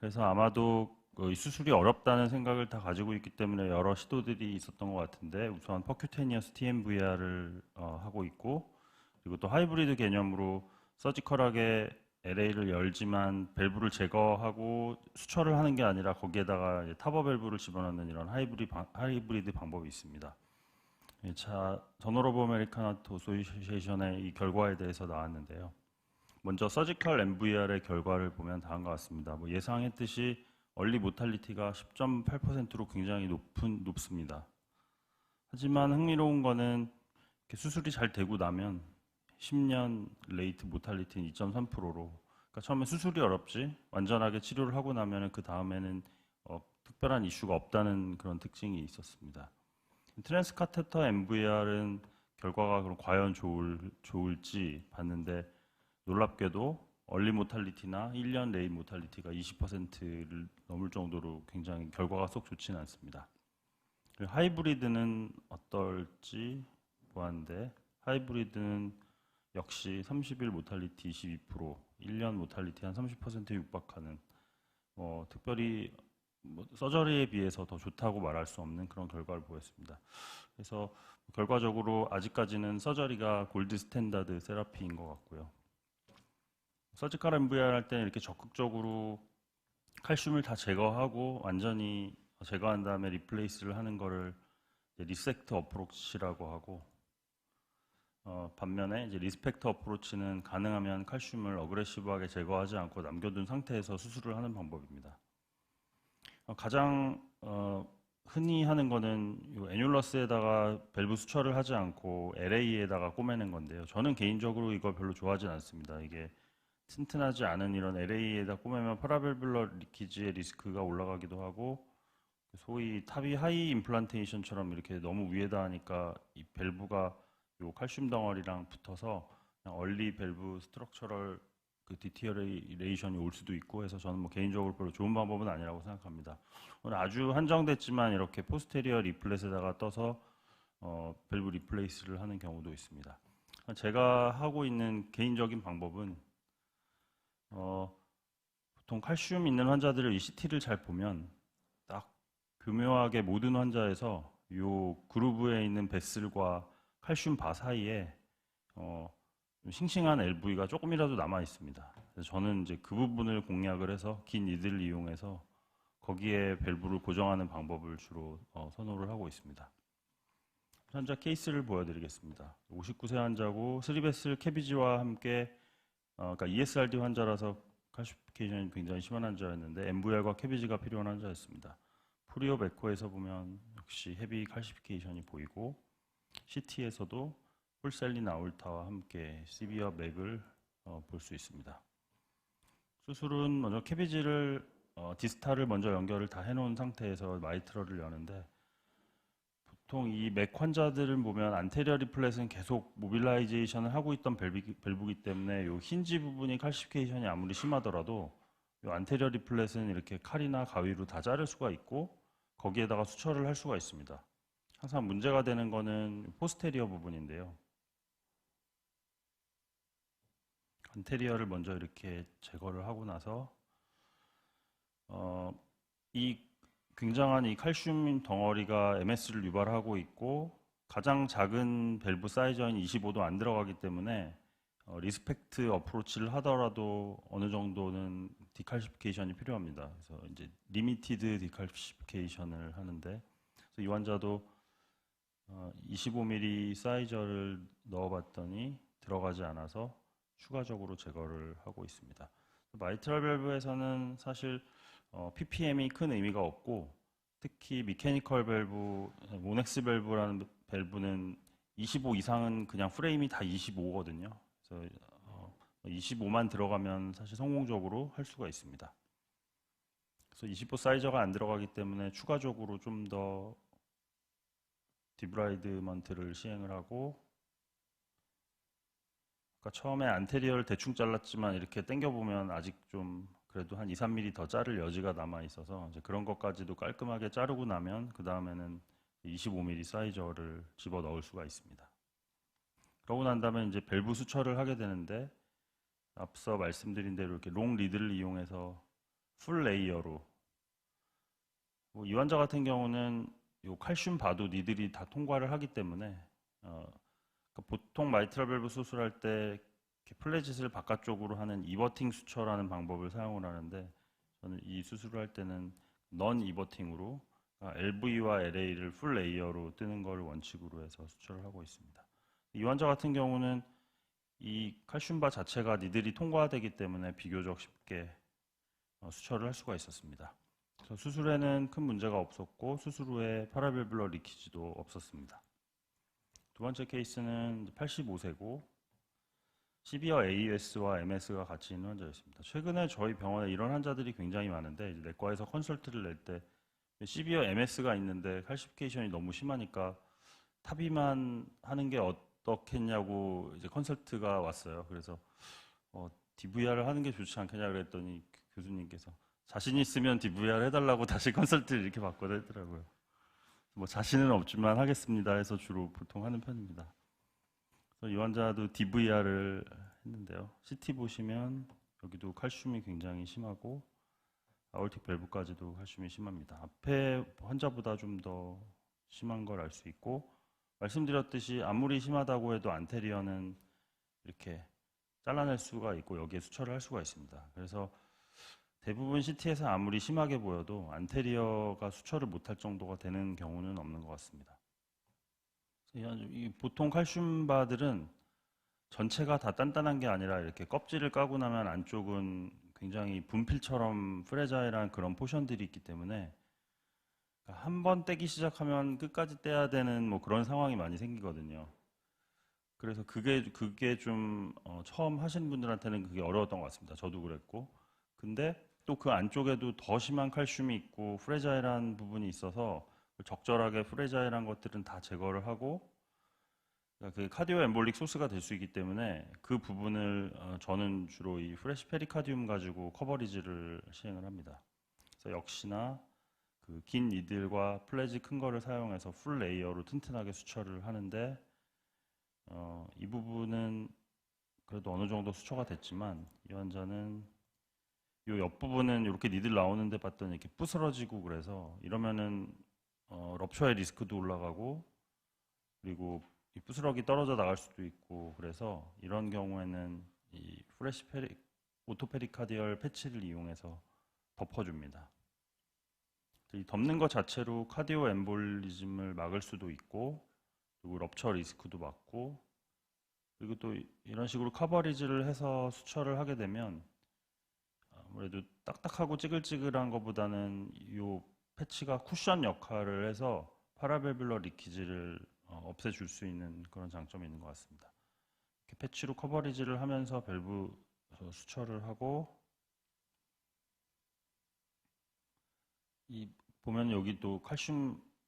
Speaker 9: 그래서 아마도 이 수술이 어렵다는 생각을 다 가지고 있기 때문에 여러 시도들이 있었던 것 같은데 우선 퍼큐테니어스 TMVR을 하고 있고 그리고 또 하이브리드 개념으로 서지컬하게 LA를 열지만 밸브를 제거하고 수처를 하는 게 아니라 거기에다가 타버 밸브를 집어넣는 이런 하이브리드 방법이 있습니다. 자, 저널 오브 아메리칸 하트 어소시에이션의 이 결과에 대해서 나왔는데요. 먼저 서지컬 MVR의 결과를 보면 다음과 같습니다. 뭐 예상했듯이 얼리 모탈리티가 10.8%로 굉장히 높습니다. 하지만 흥미로운 거는 이렇게 수술이 잘 되고 나면 10년 레이트 모탈리티는 2.3%로, 그러니까 처음에 수술이 어렵지 완전하게 치료를 하고 나면 그 다음에는 특별한 이슈가 없다는 그런 특징이 있었습니다. 트랜스카테터 MVR은 결과가 그럼 과연 좋을지 봤는데 놀랍게도 얼리 모탈리티나 1년 레이 모탈리티가 20%를 넘을 정도로 굉장히 결과가 썩 좋지는 않습니다. 하이브리드는 어떨지 보았는데 하이브리드는 역시 30일 모탈리티 22%, 1년 모탈리티 한 30%에 육박하는 특별히 서저리에 비해서 더 좋다고 말할 수 없는 그런 결과를 보였습니다. 그래서 결과적으로 아직까지는 서저리가 골드 스탠다드 세라피인 것 같고요. 서지컬 MVR 할 때는 이렇게 적극적으로 칼슘을 다 제거하고 완전히 제거한 다음에 리플레이스를 하는 거를 리섹트 어프로치라고 하고, 반면에 이제 리스펙트 어프로치는 가능하면 칼슘을 어그레시브하게 제거하지 않고 남겨둔 상태에서 수술을 하는 방법입니다. 가장 흔히 하는 거는 이 애뉴러스에다가 밸브 수처를 하지 않고 LA에다가 꼬매는 건데요. 저는 개인적으로 이걸 별로 좋아하진 않습니다. 이게 튼튼하지 않은 이런 LA에다 꼬매면 파라밸뷸러 리키지의 리스크가 올라가기도 하고, 소위 탑이 하이 임플란테이션처럼 이렇게 너무 위에다 하니까 이 밸브가 요 칼슘 덩어리랑 붙어서 그냥 얼리 밸브 스트럭처럴 그 디티어레이션이 올 수도 있고 해서 저는 뭐 개인적으로 별로 좋은 방법은 아니라고 생각합니다. 오늘 아주 한정됐지만 이렇게 포스테리어 리플렛에다가 떠서 밸브 리플레이스를 하는 경우도 있습니다. 제가 하고 있는 개인적인 방법은 보통 칼슘 있는 환자들을 이 CT를 잘 보면 딱 교묘하게 모든 환자에서 요 그루브에 있는 베슬과 칼슘 바 사이에 싱싱한 LV가 조금이라도 남아 있습니다. 그래서 저는 이제 그 부분을 공략을 해서 긴 니들을 이용해서 거기에 밸브를 고정하는 방법을 주로 선호를 하고 있습니다. 환자 케이스를 보여드리겠습니다. 59세 환자고 스리베슬 캐비지와 함께 그러니까 ESRD 환자라서 칼시피케이션이 굉장히 심한 환자였는데 MVR과 캐비지가 필요한 환자였습니다. 프리옵 에코에서 보면 역시 헤비 칼시피케이션이 보이고 CT에서도 폴셀린 아울타와 함께 시비어 맥을 볼 수 있습니다. 수술은 먼저 캐비지를 디스탈을 먼저 연결을 다 해놓은 상태에서 마이트럴을 여는데, 보통 이 맥 환자들을 보면 안테리어 리플렛은 계속 모빌라이제이션을 하고 있던 밸브이기 때문에 이 힌지 부분이 칼시피케이션이 아무리 심하더라도 이 안테리어 리플렛은 이렇게 칼이나 가위로 다 자를 수가 있고 거기에다가 수처를 할 수가 있습니다. 항상 문제가 되는 거는 포스테리어 부분인데요. 안테리어를 먼저 이렇게 제거를 하고 나서 이 굉장한 이 칼슘 덩어리가 MS를 유발하고 있고 가장 작은 밸브 사이즈인 25도 안 들어가기 때문에 리스펙트 어프로치를 하더라도 어느 정도는 디칼시피케이션이 필요합니다. 그래서 이제 리미티드 디칼시피케이션을 하는데, 그래서 이 환자도 25mm 사이저를 넣어봤더니 들어가지 않아서 추가적으로 제거를 하고 있습니다. 마이트럴 밸브에서는 사실 ppm이 큰 의미가 없고, 특히 미케니컬 밸브, 모넥스 밸브라는 밸브는 25 이상은 그냥 프레임이 다 25거든요. 그래서 25만 들어가면 사실 성공적으로 할 수가 있습니다. 그래서 25 사이저가 안 들어가기 때문에 추가적으로 좀 더 디브라이드먼트를 시행을 하고, 그러니까 처음에 안테리어를 대충 잘랐지만 이렇게 당겨보면 아직 좀 그래도 한 2, 3mm 더 자를 여지가 남아 있어서 이제 그런 것까지도 깔끔하게 자르고 나면 그 다음에는 25mm 사이저를 집어 넣을 수가 있습니다. 그러고 난 다음에 이제 밸브 수처를 하게 되는데, 앞서 말씀드린 대로 이렇게 롱 리드를 이용해서 풀 레이어로, 이 환자 같은 경우는 요 칼슘 바도 니들이 다 통과를 하기 때문에 그러니까 보통 마이트럴 밸브 수술할 때 플래짓을 바깥쪽으로 하는 이버팅 수처라는 방법을 사용을 하는데, 저는 이 수술을 할 때는 넌 이버팅으로 LV와 LA를 풀 레이어로 뜨는 걸 원칙으로 해서 수처를 하고 있습니다. 이 환자 같은 경우는 이 칼슘바 자체가 니들이 통과되기 때문에 비교적 쉽게 수처를 할 수가 있었습니다. 그래서 수술에는 큰 문제가 없었고 수술 후에 파라밸뷸러 리키지도 없었습니다. 두 번째 케이스는 85세고 시비어 AUS와 MS가 같이 있는 환자였습니다. 최근에 저희 병원에 이런 환자들이 굉장히 많은데 이제 내과에서 컨설트를 낼 때 시비어 MS가 있는데 칼시피케이션이 너무 심하니까 탑이만 하는 게 어떻겠냐고 이제 컨설트가 왔어요. 그래서 DVR을 하는 게 좋지 않겠냐 그랬더니 교수님께서 자신 있으면 DVR 해달라고 다시 컨설트를 이렇게 바꿔달더라고요. 뭐 자신은 없지만 하겠습니다 해서 주로 보통 하는 편입니다. 그래서 이 환자도 DVR을 했는데요. CT 보시면 여기도 칼슘이 굉장히 심하고 아올틱 밸브까지도 칼슘이 심합니다. 앞에 환자보다 좀 더 심한 걸 알 수 있고 말씀드렸듯이 아무리 심하다고 해도 안테리어는 이렇게 잘라낼 수가 있고 여기에 수처를 할 수가 있습니다. 그래서 대부분 CT에서 아무리 심하게 보여도 안테리어가 수처를 못할 정도가 되는 경우는 없는 것 같습니다. 이 보통 칼슘바들은 전체가 다 단단한 게 아니라 이렇게 껍질을 까고 나면 안쪽은 굉장히 분필처럼 프레자일한 그런 포션들이 있기 때문에 한 번 떼기 시작하면 끝까지 떼야 되는 뭐 그런 상황이 많이 생기거든요. 그래서 그게 좀 처음 하시는 분들한테는 그게 어려웠던 것 같습니다. 저도 그랬고. 근데 또 그 안쪽에도 더 심한 칼슘이 있고 프레자일한 부분이 있어서 적절하게 프레자일한 것들은 다 제거를 하고 그 카디오 엠볼릭 소스가 될 수 있기 때문에 그 부분을 저는 주로 이 프레시 페리카디움 가지고 커버리지를 시행을 합니다. 그래서 역시나 그 긴 니들과 플래지 큰 거를 사용해서 풀 레이어로 튼튼하게 수처를 하는데 이 부분은 그래도 어느 정도 수처가 됐지만 이 환자는 이 옆부분은 이렇게 니들 나오는데 봤더니 이렇게 부스러지고 그래서 이러면은 럽처의 리스크도 올라가고 그리고 이 부스러기 떨어져 나갈 수도 있고 그래서 이런 경우에는 이 오토페리카디얼 패치를 이용해서 덮어줍니다. 이 덮는 것 자체로 카디오 엠볼리즘을 막을 수도 있고 그리고 럽처 리스크도 막고 그리고 또 이런 식으로 커버리지를 해서 수처를 하게 되면 아무래도 딱딱하고 찌글찌글한 것보다는 이 패치가 쿠션 역할을 해서 파라밸뷸러 리키지를 없애줄 수 있는 그런 장점이 있는 것 같습니다. 이렇게 패치로 커버리지를 하면서 밸브 수처를 하고 보면 여기 또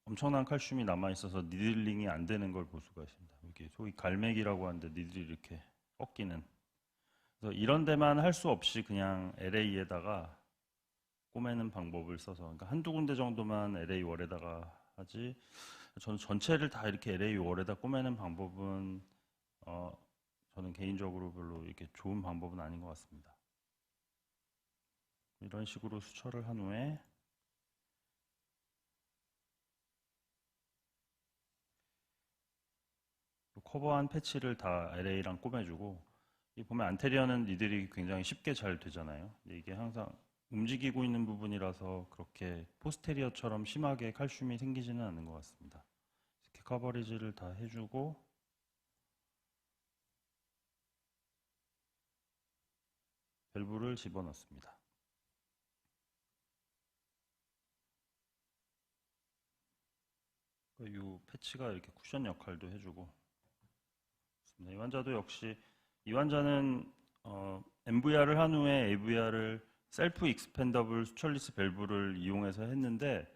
Speaker 9: 엄청난 칼슘이 남아 있어서 니들링이 안 되는 걸 볼 수가 있습니다. 여기 소위 갈매기라고 하는데 니들이 이렇게 꺾이는. 그래서 이런 데만 할 수 없이 그냥 LA에다가 꼬매는 방법을 써서 그러니까 한두 군데 정도만 LA 월에다가 하지 저는 전체를 다 이렇게 LA 월에다 꼬매는 방법은 저는 개인적으로 별로 이렇게 좋은 방법은 아닌 것 같습니다. 이런 식으로 수처를 한 후에 커버한 패치를 다 LA랑 꼬매주고 이 보면 안테리어는 니들이 굉장히 쉽게 잘 되잖아요. 근데 이게 항상 움직이고 있는 부분이라서 그렇게 포스테리어처럼 심하게 칼슘이 생기지는 않는 것 같습니다. 이렇게 커버리지를 다 해주고 밸브를 집어넣습니다. 이 패치가 이렇게 쿠션 역할도 해주고 이 환자도 역시 이 환자는 MVR을 한 후에 AVR을 셀프 익스펜더블 수철리스 밸브를 이용해서 했는데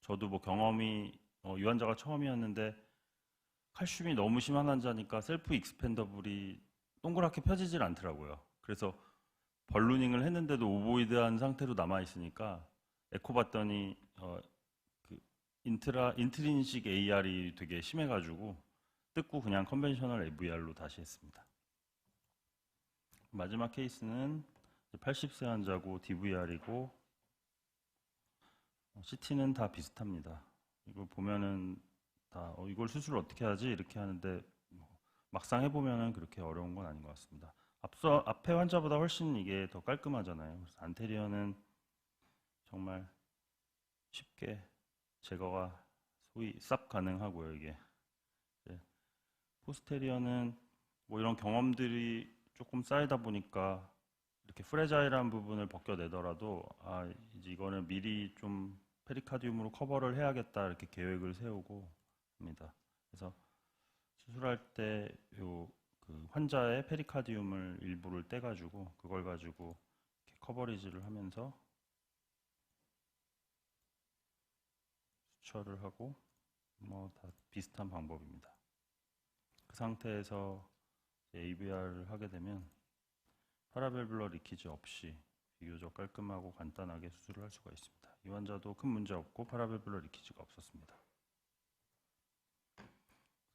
Speaker 9: 저도 뭐 경험이 이 환자가 처음이었는데 칼슘이 너무 심한 환자니까 셀프 익스펜더블이 동그랗게 펴지질 않더라고요. 그래서 벌루닝을 했는데도 오보이드한 상태로 남아 있으니까 에코 봤더니 그 인트린식 AR이 되게 심해가지고 뜯고 그냥 컨벤셔널 AVR로 다시 했습니다. 마지막 케이스는 80세 환자고 DVR이고 CT는 다 비슷합니다. 이거 보면은 다 이걸 수술을 어떻게 하지 이렇게 하는데 막상 해보면은 그렇게 어려운 건 아닌 것 같습니다. 앞에 환자보다 훨씬 이게 더 깔끔하잖아요. 그래서 안테리어는 정말 쉽게 제거가 소위 쌉 가능하고요. 이게 포스테리어는 뭐 이런 경험들이 조금 쌓이다 보니까 이렇게 프레자일한 부분을 벗겨내더라도 이제 이거는 미리 좀 페리카디움으로 커버를 해야겠다 이렇게 계획을 세우고 합니다. 그래서 수술할 때 그 환자의 페리카디움을 일부를 떼가지고 그걸 가지고 이렇게 커버리지를 하면서 수처를 하고 뭐 다 비슷한 방법입니다. 그 상태에서 AVR을 하게 되면 파라밸뷸러 리키지 없이 비교적 깔끔하고 간단하게 수술을 할 수가 있습니다. 이 환자도 큰 문제 없고 파라밸뷸러 리키지가 없었습니다.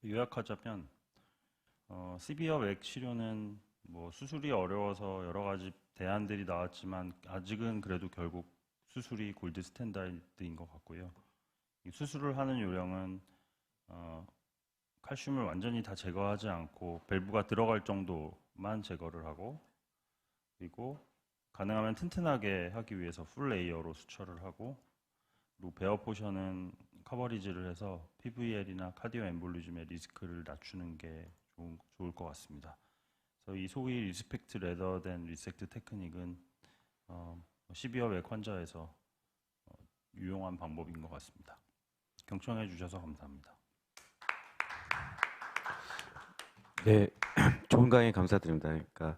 Speaker 9: 요약하자면 시비어 맥 치료는 뭐 수술이 어려워서 여러 가지 대안들이 나왔지만 아직은 그래도 결국 수술이 골드 스탠다드인 것 같고요. 이 수술을 하는 요령은 칼슘을 완전히 다 제거하지 않고 밸브가 들어갈 정도만 제거를 하고, 그리고 가능하면 튼튼하게 하기 위해서 풀 레이어로 수처를 하고, 그리고 베어 포션은 커버리지를 해서 PVL이나 카디오 엠볼리즘의 리스크를 낮추는 게 좋을 것 같습니다. 그래서 이 소위 리스펙트 레더 된 리섹트 테크닉은 시비어 맥 환자에서 유용한 방법인 것 같습니다. 경청해 주셔서 감사합니다.
Speaker 4: 네, 좋은 강의 감사드립니다. 그러니까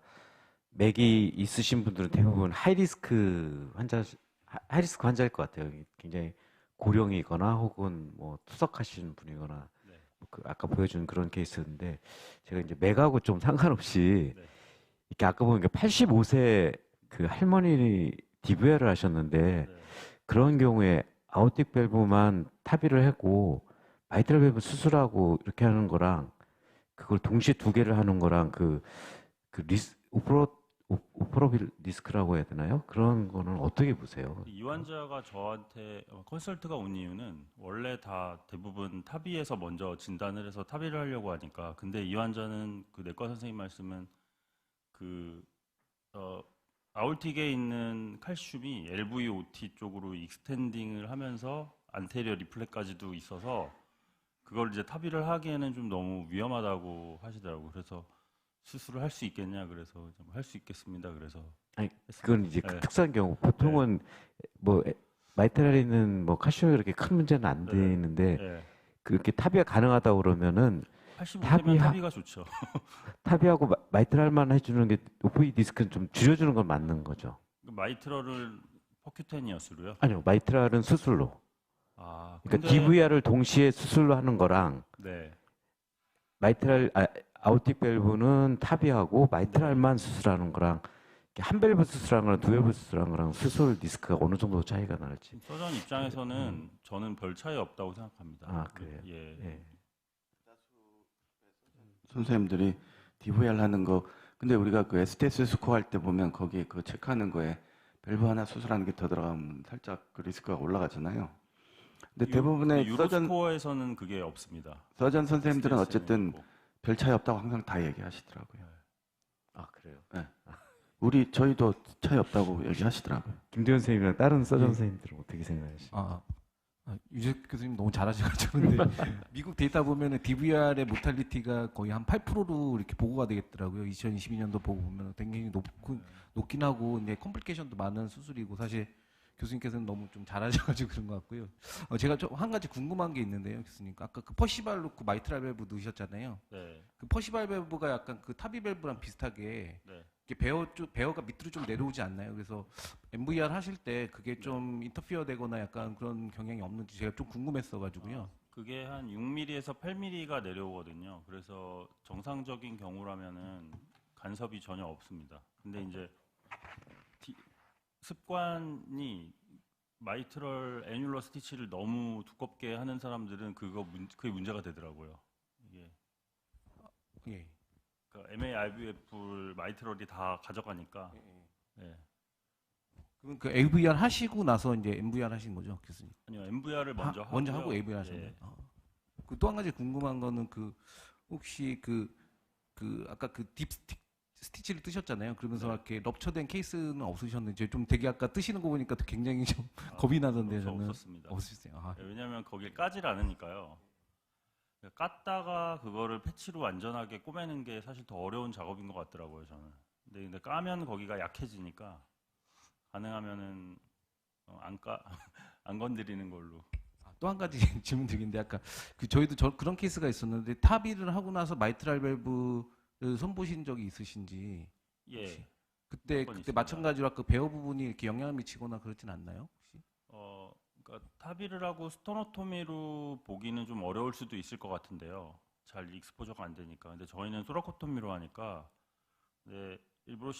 Speaker 4: 맥이 있으신 분들은 대부분 하이리스크 환자일 것 같아요. 굉장히 고령이거나 혹은 뭐 투석하시는 분이거나
Speaker 9: 네.
Speaker 4: 그 아까 보여준 그런 케이스인데, 제가 이제 맥하고 좀 상관없이
Speaker 9: 네.
Speaker 4: 이렇게 아까 보니까 85세 그 할머니 DVR을 하셨는데,
Speaker 9: 네.
Speaker 4: 그런 경우에 아우틱 밸브만 타비를 하고 마이트럴 밸브 수술하고 이렇게 하는 거랑 그걸 동시에 두 개를 하는 거랑 그 오퍼러빌 리스크라고 해야 되나요? 그런 거는 어떻게 보세요?
Speaker 9: 이 환자가 저한테 컨설트가 온 이유는 원래 다 대부분 타비에서 먼저 진단을 해서 타비를 하려고 하니까, 근데 이 환자는 그 내과 선생님 말씀은 아울틱에 있는 칼슘이 LVOT 쪽으로 익스텐딩을 하면서 안테리어 리플렉까지도 있어서 그걸 이제 타비를 하기에는 좀 너무 위험하다고 하시더라고요. 그래서 수술을 할 수 있겠냐, 그래서 할 수 있겠습니다. 그래서
Speaker 4: 아니, 그건 이제
Speaker 9: 네.
Speaker 4: 특수한 경우. 보통은 뭐 마이트랄에는 뭐 칼슘이 그렇게 큰 문제는 안
Speaker 9: 네.
Speaker 4: 되는데
Speaker 9: 네.
Speaker 4: 그렇게 타비가 가능하다고 그러면은
Speaker 9: 85세면 타비가 좋죠.
Speaker 4: 타비하고 마이트랄만 해주는 게 오프이 디스크는 좀 줄여주는 건 맞는 거죠.
Speaker 9: 마이트럴을 퍼큐테니어스로요?
Speaker 4: 아니요, 마이트랄은 수술로.
Speaker 9: 아,
Speaker 4: 그러니까 DVR을 동시에 수술로 하는 거랑
Speaker 9: 네.
Speaker 4: 마이트랄 아우틱 밸브는 타비하고 마이트랄만 수술하는 거랑 한 밸브 수술하는 거랑 두 밸브 수술하는 거랑 수술 디스크가 어느 정도 차이가 날지.
Speaker 9: 서전 입장에서는 저는 별 차이 없다고 생각합니다.
Speaker 4: 아, 그래요?
Speaker 9: 예.
Speaker 4: 예.
Speaker 1: 선생님들이 DVR 하는 거, 근데 우리가 그 STS 스코어 할 때 보면 거기에 그 체크하는 거에 밸브 하나 수술하는 게 더 들어가면 살짝 그 리스크가 올라가잖아요. 근데 대부분의
Speaker 9: 유로스코어에서는 그게 없습니다.
Speaker 1: 서전 선생님들은
Speaker 9: STS 는
Speaker 1: 어쨌든
Speaker 9: 있고.
Speaker 1: 별 차이 없다고 항상 다 얘기하시더라고요.
Speaker 4: 아, 그래요?
Speaker 1: 네. 저희도 차이 없다고 얘기하시더라고요.
Speaker 4: 김대현 선생님이랑 다른 서전
Speaker 10: 예.
Speaker 4: 선생님들은 어떻게 생각하시나요?
Speaker 10: 유재 교수님 너무 잘하셔가지고 근데 미국 데이터 보면은 DVR의 모탈리티가 거의 한 8%로 이렇게 보고가 되겠더라고요. 2022년도 보고 보면 굉장히 높긴 하고, 근데 컴플리케이션도 많은 수술이고, 사실 교수님께서는 너무 좀 잘하셔가지고 그런 것 같고요. 제가 좀 한 가지 궁금한 게 있는데요, 교수님. 아까 그 퍼시발 놓고 마이트랄 밸브 넣으셨잖아요.
Speaker 9: 네.
Speaker 10: 그 퍼시발 밸브가 약간 그 타비 밸브랑 비슷하게
Speaker 9: 네.
Speaker 10: 이렇게 베어가 밑으로 좀 내려오지 않나요? 그래서 MVR 하실 때 그게 좀 인터피어 되거나 약간 그런 경향이 없는지 제가 좀 궁금했어가지고요.
Speaker 9: 그게 한 6mm에서 8mm가 내려오거든요. 그래서 정상적인 경우라면은 간섭이 전혀 없습니다. 근데 이제 습관이 마이트럴 애뉴러 스티치를 너무 두껍게 하는 사람들은 그게 문제가 되더라고요. 이게
Speaker 10: 예.
Speaker 9: 그러니까 MA-IVF를 마이트럴이 다 가져가니까. 예.
Speaker 10: 그럼 그 AVR 하시고 나서 이제 MVR 하신 거죠, 교수님?
Speaker 9: 아니요, MVR을 먼저 하고
Speaker 10: 먼저 하고 AVR 하셨나요?
Speaker 9: 예.
Speaker 10: 그 또 한 가지 궁금한 거는 혹시 아까 그 딥 스티치를 뜨셨잖아요. 그러면서
Speaker 9: 네.
Speaker 10: 이렇게 럽처된 케이스는 없으셨는지, 좀 되게 아까 뜨시는 거 보니까 굉장히 좀 겁이 나던데 저는.
Speaker 9: 없었습니다.
Speaker 10: 없으세요?
Speaker 9: 예, 왜냐하면 거길 까질 않으니까요. 깠다가 그거를 패치로 완전하게 꼬매는 게 사실 더 어려운 작업인 것 같더라고요, 저는. 근데 까면 거기가 약해지니까 가능하면은 안 건드리는 걸로.
Speaker 10: 또 한 가지 질문 드리는데 아까 저희도 그런 케이스가 있었는데 탑일을 하고 나서 마이트랄 밸브를 손보신 적이 있으신지.
Speaker 9: 예.
Speaker 10: 그때
Speaker 9: 있습니다.
Speaker 10: 마찬가지로 아까 베어 부분이 이렇게 영향을 미치거나 그렇진 않나요? 혹시?
Speaker 9: 그러니까 탑일을 하고 스토노토미로 보기는 좀 어려울 수도 있을 것 같은데요. 잘 익스포저가 안 되니까. 근데 저희는 소라코토미로 하니까 일부러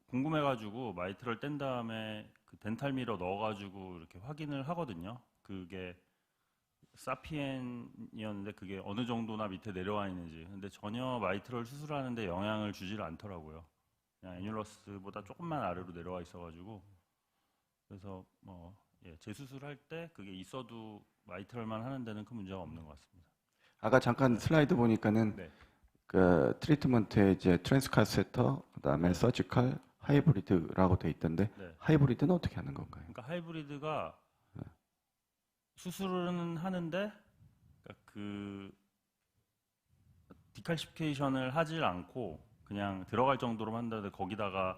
Speaker 9: 궁금해가지고 마이트를 뗀 다음에 그 덴탈 미러 넣어가지고 이렇게 확인을 하거든요. 그게 사피엔이었는데 그게 어느 정도나 밑에 내려와 있는지. 근데 전혀 마이트를 수술하는데 영향을 주질 않더라고요. 그냥 애뉴러스보다 조금만 아래로 내려와 있어가지고. 그래서 재수술할 때 그게 있어도 마이트럴만 하는 데는 큰 문제가 없는 것 같습니다.
Speaker 1: 아까 잠깐 슬라이드 보니까는
Speaker 9: 네.
Speaker 1: 그 트리트먼트에 이제 트랜스카세터, 그다음에 서지컬, 하이브리드라고 돼 있던데
Speaker 9: 네.
Speaker 1: 하이브리드는 어떻게 하는 건가요?
Speaker 9: 그러니까 하이브리드가 수술은 하는데 그러니까 그 디칼시피케이션을 하질 않고 그냥 들어갈 정도로 한다는데 거기다가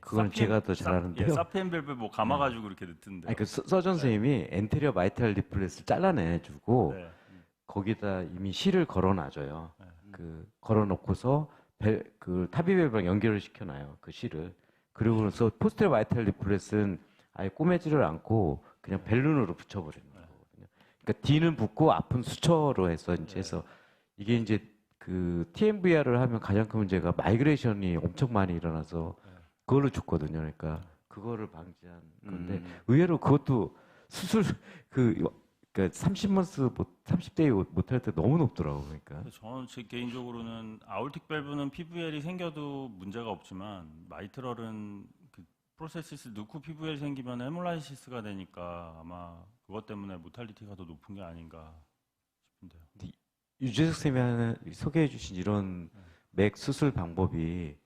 Speaker 11: 그건 제가 더 잘하는데요.
Speaker 9: 사피엔 밸브 뭐 감아가지고 이렇게 넣던데.
Speaker 11: 아니, 그 서전 선생님이 엔테리어 마이트랄 리플렛을 잘라내주고
Speaker 9: 네.
Speaker 11: 거기다 이미 실을 걸어놔줘요.
Speaker 9: 네.
Speaker 11: 그 걸어놓고서 그 타비 밸브랑 연결을 시켜놔요. 그 실을. 그리고 나서 포스테리어 마이트랄 리플렛은 아예 꼬매지를 않고 그냥 벨룬으로 붙여버리는 거거든요. 그러니까 D는 붙고 앞은 수처로 해서 이제 해서 이게 이제 그 TMVR을 하면 가장 큰 문제가 마이그레이션이 엄청 많이 일어나서 그걸로 죽거든요. 그러니까 그거를 방지한 건데 의외로 그것도 수술 그러니까 30데이 못할 때 너무 높더라고. 그러니까
Speaker 9: 저는 제 개인적으로는 아울틱 밸브는 PVL이 생겨도 문제가 없지만 마이트럴은 그 프로세시스 넣고 PVL 생기면 헤몰라이시스가 되니까 아마 그것 때문에 모탈리티가 더 높은 게 아닌가 싶은데요.
Speaker 11: 유재석 선생님이 소개해 주신 이런 맥 수술 방법이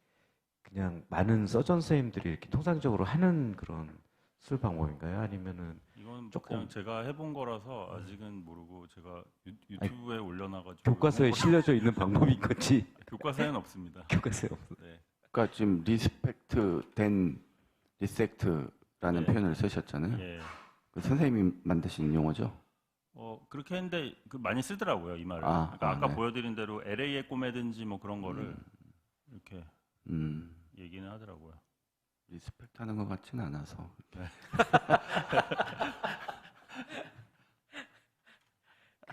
Speaker 11: 그냥 많은 서전 선생님들이 이렇게 통상적으로 하는 그런 수술 방법인가요? 아니면은
Speaker 9: 이건
Speaker 11: 조금
Speaker 9: 그냥 제가 해본 거라서 아직은 모르고 제가 유튜브에 올려놔가지고
Speaker 11: 교과서에 실려져 있는 방법인 거지.
Speaker 9: 교과서에는 없습니다.
Speaker 11: 교과서에 없어.
Speaker 9: 네.
Speaker 1: 그러니까 지금 리스펙트 된 리섹트라는 표현을 쓰셨잖아요.
Speaker 9: 예.
Speaker 1: 그 선생님이 만드신 용어죠?
Speaker 9: 그렇게 했는데 많이 쓰더라고요 이 말을.
Speaker 1: 그러니까
Speaker 9: 아까
Speaker 1: 네.
Speaker 9: 보여드린 대로 LA에 꼬매든지 뭐 그런 거를 이렇게 얘기는 하더라고요.
Speaker 1: 리스펙트 하는 것 같지는 않아서.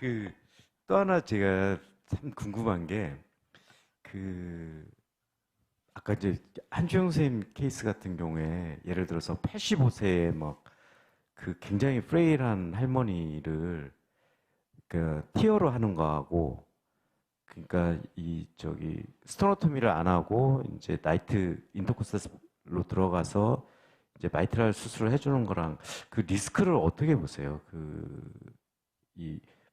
Speaker 9: 네.
Speaker 11: 또 하나 제가 참 궁금한 게 아까 이제 한주영 선생님 케이스 같은 경우에 예를 들어서 85세에 막 굉장히 프레일한 할머니를 티어로 하는 거하고 그러니까 스토노토미를 안 하고 이제 나이트 인터코스탈로 들어가서 이제 마이트랄 수술을 해주는 거랑 그 리스크를 어떻게 보세요?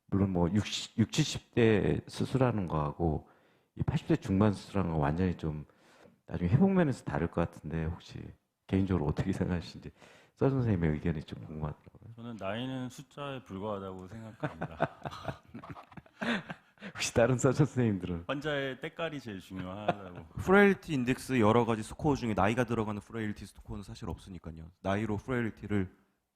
Speaker 11: 물론 뭐 60, 70대 수술하는 거하고 이 80대 중반 수술하는 거 완전히 좀 나중에 회복 면에서 다를 것 같은데 혹시 개인적으로 어떻게 생각하시는지 서전 선생님의 의견이 좀 궁금하더라고요.
Speaker 9: 저는 나이는 숫자에 불과하다고 생각합니다.
Speaker 11: 혹시 다른 서전 선생님들은?
Speaker 9: 환자의 때깔이 제일 중요하다고.
Speaker 8: 프레일리티 인덱스 여러 가지 스코어 중에 나이가 들어가는 프레일리티 스코어는 사실 없으니까요. 나이로 프레일리티를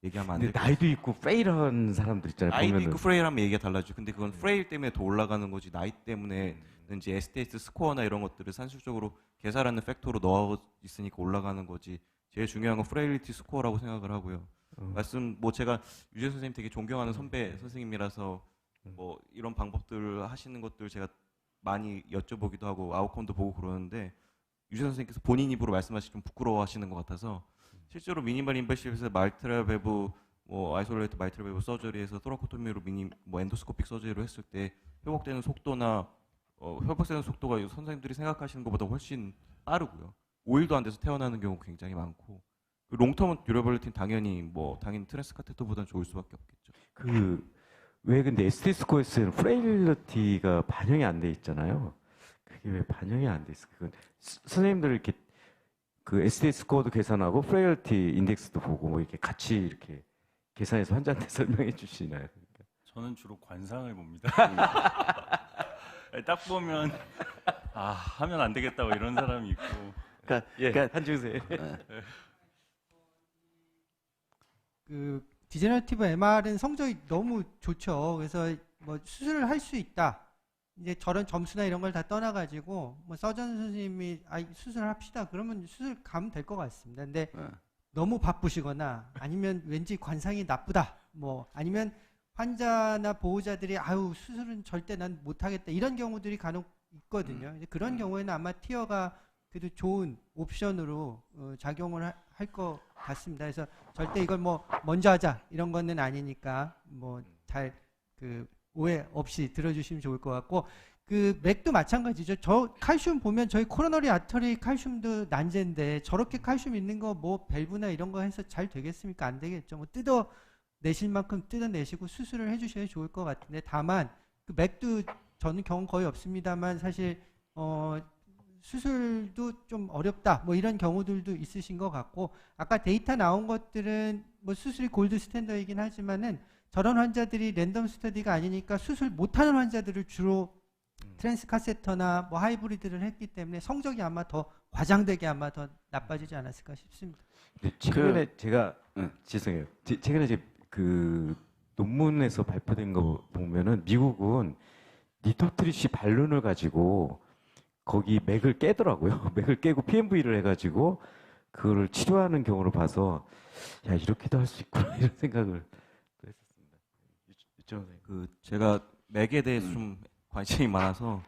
Speaker 8: 얘기하면 안 돼요.
Speaker 11: 나이도 있고 프레일한 사람들 있잖아요.
Speaker 8: 나이도
Speaker 11: 보면은.
Speaker 8: 있고 프레일하면 얘기가 달라지죠. 근데 그건 프레일 때문에 더 올라가는 거지 나이 때문에 이제 STS 스코어나 이런 것들을 산술적으로 계산하는 팩토로 넣어 있으니까 올라가는 거지. 제일 중요한 건 프레일리티 스코어라고 생각을 하고요. 말씀 제가 유재 선생님 되게 존경하는 선배 선생님이라서 뭐 이런 방법들 하시는 것들 제가 많이 여쭤보기도 하고 아웃컴도 보고 그러는데 유재 선생님께서 본인 입으로 말씀하시기 좀 부끄러워하시는 것 같아서 실제로 미니멀 인베시브에서 마이트랄 밸브 아이솔레이트 마이트랄 밸브 서저리에서 토라코토미로 엔도스코픽 서저리로 했을 때 회복되는 속도나 회복되는 속도가 선생님들이 생각하시는 것보다 훨씬 빠르고요. 5일도 안 돼서 태어나는 경우 굉장히 많고 롱텀 듀러블리티는 당연히 트랜스 카테터보다는 좋을 수밖에 없겠죠.
Speaker 11: 왜 근데 ST 스코어에서는 프레일리티가 반영이 안 돼 있잖아요. 그게 왜 반영이 안 돼 있을까? 선생님들 이렇게 ST 스코어도 계산하고 프레일리티 인덱스도 보고 이렇게 같이 이렇게 계산해서 환자한테 설명해 주시나요?
Speaker 9: 저는 주로 관상을 봅니다. 딱 보면 아 하면 안 되겠다 뭐 이런 사람이 있고.
Speaker 11: 그러니까 한중세.
Speaker 7: 그 디제너티브 MR은 성적이 너무 좋죠. 그래서 뭐 수술을 할 수 있다. 이제 저런 점수나 이런 걸 다 떠나가지고 뭐 서전 선생님이 수술을 합시다. 그러면 수술 가면 될 것 같습니다. 근데 너무 바쁘시거나 아니면 왠지 관상이 나쁘다. 뭐 아니면 환자나 보호자들이 아유 수술은 절대 난 못하겠다. 이런 경우들이 간혹 있거든요. 이제 그런 경우에는 아마 티어가 그래도 좋은 옵션으로 작용을 할 것 같습니다. 그래서 절대 이걸 뭐 먼저 하자 이런 거는 아니니까 뭐 잘 그 오해 없이 들어주시면 좋을 것 같고 그 맥도 마찬가지죠. 저 칼슘 보면 저희 코로너리 아터리 칼슘도 난제인데 저렇게 칼슘 있는 거 뭐 밸브나 이런 거 해서 잘 되겠습니까? 안 되겠죠. 뭐 뜯어 내실 만큼 뜯어내시고 수술을 해주셔야 좋을 것 같은데 다만 그 맥도 저는 경험 거의 없습니다만 사실 수술도 좀 어렵다 뭐 이런 경우들도 있으신 것 같고 아까 데이터 나온 것들은 뭐 수술이 골드 스탠더이긴 하지만은 저런 환자들이 랜덤 스터디가 아니니까 수술 못하는 환자들을 주로 트랜스 카세터나 뭐 하이브리드를 했기 때문에 성적이 아마 더 과장되게 아마 더 나빠지지 않았을까 싶습니다.
Speaker 11: 최근에 제가 죄송해요. 최근에 그 논문에서 발표된 거 보면은 미국은 니토트리시 발룬을 가지고 거기 맥을 깨더라고요. 맥을 깨고 PMV를 해가지고 그거를 치료하는 경우를 봐서 야 이렇게도 할 수 있구나 이런 생각을 또 했었습니다.
Speaker 8: 그 제가 맥에 대해서 좀 관심이 많아서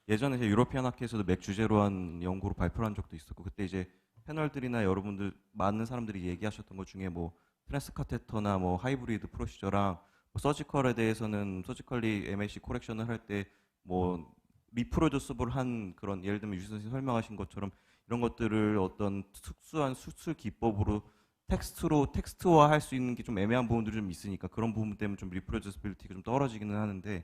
Speaker 8: 예전에 제 유로피안 학회에서도 맥 주제로 한 연구로 발표를 한 적도 있었고 그때 이제 패널들이나 여러분들 많은 사람들이 얘기하셨던 것 중에 뭐 트랜스 카테터나 뭐 하이브리드 프로시저랑 뭐 서지컬에 대해서는 서지컬리 MAC 코렉션을 할 때 뭐 리프로듀스블한 그런 예를 들면 유시 선생님 설명하신 것처럼 이런 것들을 어떤 특수한 수술 기법으로 텍스트화 할 수 있는 게 좀 애매한 부분들이 좀 있으니까 그런 부분 때문에 좀 리프로듀스빌리티가 좀 떨어지기는 하는데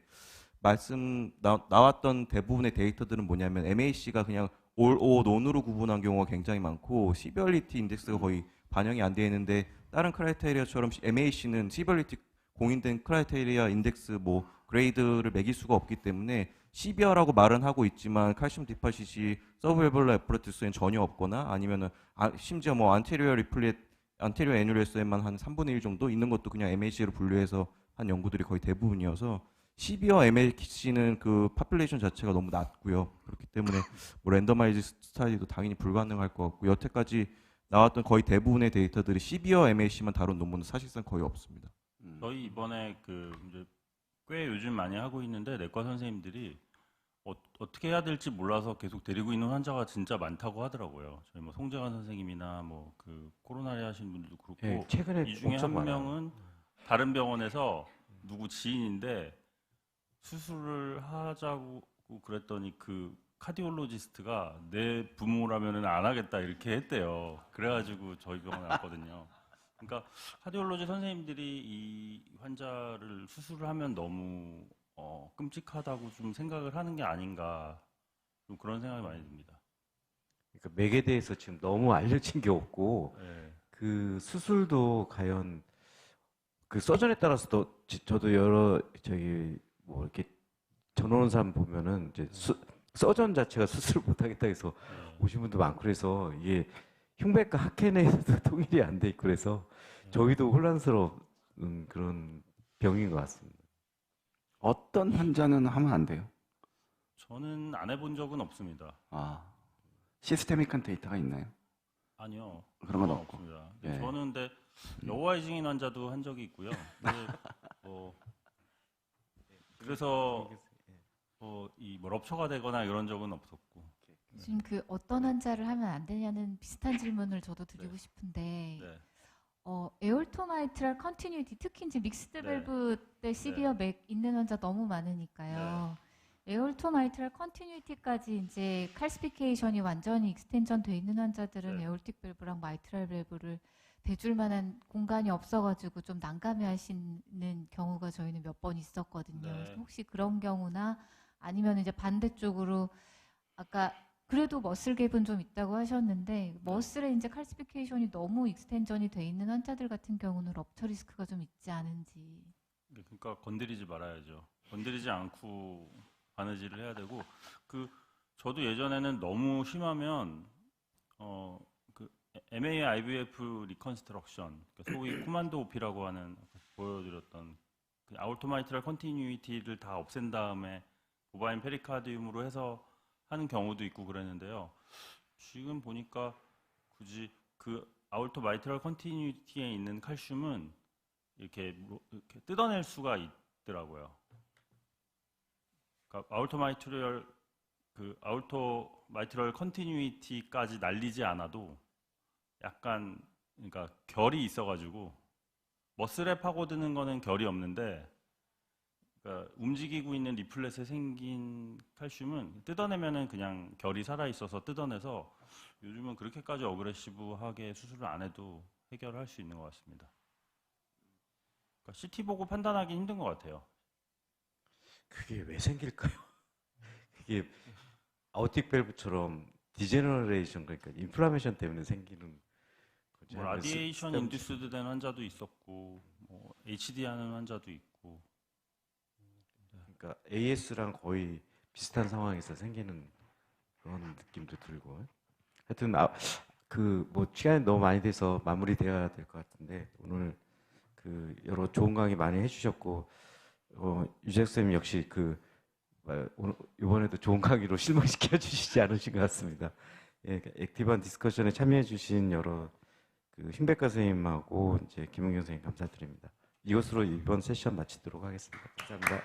Speaker 8: 나왔던 대부분의 데이터들은 뭐냐면 MAC가 그냥 올, 오, 논으로 구분한 경우가 굉장히 많고 시비얼리티 인덱스가 거의 반영이 안 되어 있는데 다른 크라이테리아처럼 MAC는 시비얼리티 공인된 크라이테리아 인덱스 뭐 그레이드를 매길 수가 없기 때문에 시비어라고 말은 하고 있지만 칼슘 디파시시 서브레볼라 애프러티스엔 전혀 없거나 아니면은 심지어 뭐 안테리어 애뉴레스에만 한 3분의 1 정도 있는 것도 그냥 MAC로 분류해서 한 연구들이 거의 대부분이어서 시비어 MAC는 그 파퓰레이션 자체가 너무 낮고요. 그렇기 때문에 뭐 랜더마이즈 스타디도 당연히 불가능할 것 같고 여태까지 나왔던 거의 대부분의 데이터들이 시비어 MAC만 다룬 논문은 사실상 거의 없습니다.
Speaker 9: 저희 이번에 그 이제 꽤 요즘 많이 하고 있는데 내과 선생님들이 어떻게 해야 될지 몰라서 계속 데리고 있는 환자가 진짜 많다고 하더라고요. 저희 뭐 송재관 선생님이나 뭐 그 코로나리 하신 분들도 그렇고
Speaker 11: 네, 최근에
Speaker 9: 이 중에 한 명은 다른 병원에서 누구 지인인데 수술을 하자고 그랬더니 그 카디올로지스트가 내 부모라면은 안 하겠다 이렇게 했대요. 그래가지고 저희 병원에 왔거든요. 그러니까 카디올로지 선생님들이 이 환자를 수술을 하면 너무 끔찍하다고 좀 생각을 하는 게 아닌가 좀 그런 생각이 많이 듭니다.
Speaker 11: 그러니까 맥에 대해서 지금 너무 알려진 게 없고
Speaker 9: 네.
Speaker 11: 그 수술도 과연 그 서전에 따라서도 저도 여러 뭐 이렇게 전원 온 사람 보면은 이제 서전 자체가 수술을 못하겠다 해서 오신 분도 많고 그래서 이게 흉배과 학회 내에서도 통일이 안 돼 있고 그래서 저희도 혼란스러운 그런 병인 것 같습니다.
Speaker 1: 어떤 환자는 하면 안 돼요?
Speaker 9: 저는 안 해본 적은 없습니다.
Speaker 1: 시스테믹한 데이터가 있나요?
Speaker 9: 아니요.
Speaker 1: 그런 건 없고.
Speaker 9: 없습니다.
Speaker 1: 예.
Speaker 9: 저는 근데 여호와의 증인 환자도 한 적이 있고요. 근데 그래서 뭐 럽처가 되거나 이런 적은 없었고.
Speaker 12: 지금 그 어떤 환자를 하면 안 되냐는 비슷한 질문을 저도 드리고 싶은데 에올토 마이트랄 컨티뉴이티 특히 이제 믹스드 밸브 때 시비어 맥 있는 환자 너무 많으니까요. 에올토 마이트랄 컨티뉴이티까지 이제 칼스피케이션이 완전히 익스텐전 돼 있는 환자들은 에올틱 밸브랑 마이트랄 밸브를 대줄 만한 공간이 없어가지고 좀 난감해하시는 경우가 저희는 몇 번 있었거든요. 혹시 그런 경우나 아니면 이제 반대쪽으로 아까 그래도 머슬갭은 좀 있다고 하셨는데 머슬에 이제 칼시피케이션이 너무 익스텐전이 돼 있는 환자들 같은 경우는 럽처 리스크가 좀 있지 않은지.
Speaker 9: 그러니까 건드리지 말아야죠. 건드리지 않고 바느질을 해야 되고 저도 예전에는 너무 심하면 그 MA IVF 리컨스트럭션, 소위 코만도 오피라고 하는 보여드렸던 그 아우토마이트럴 컨티뉴이티를 다 없앤 다음에 보바인 페리카디움으로 해서 하는 경우도 있고 그랬는데요. 지금 보니까 굳이 그 아우토마이트럴 컨티뉴이티에 있는 칼슘은 이렇게 뜯어낼 수가 있더라고요. 그러니까 아우토마이트럴 컨티뉴이티까지 날리지 않아도 약간 그러니까 결이 있어가지고 머슬에 파고드는 거는 결이 없는데 그러니까 움직이고 있는 리플렛에 생긴 칼슘은 뜯어내면은 그냥 결이 살아 있어서 뜯어내서 요즘은 그렇게까지 어그레시브하게 수술을 안 해도 해결할 수 있는 것 같습니다. 그러니까 CT 보고 판단하기 힘든 것 같아요.
Speaker 11: 그게 왜 생길까요? 그게 아우틱 밸브처럼 디제너레이션 그러니까 인플라메이션 때문에 생기는 거죠.
Speaker 9: 뭐 라디에이션 인듀스드 된 환자도 있었고 뭐 HD 하는 환자도 있고
Speaker 11: 그러니까 AS랑 거의 비슷한 상황에서 생기는 그런 느낌도 들고 하여튼 그 뭐 시간이 너무 많이 돼서 마무리되어야 될 것 같은데 오늘 그 여러 좋은 강의 많이 해주셨고 유재석 선생님 역시 오늘 이번에도 좋은 강의로 실망시켜 주시지 않으신 것 같습니다. 예, 액티브한 디스커션에 참여해 주신 여러 그 흰백과 선생님하고 이제 김은경 선생님 감사드립니다. 이것으로 이번 세션 마치도록 하겠습니다. 감사합니다.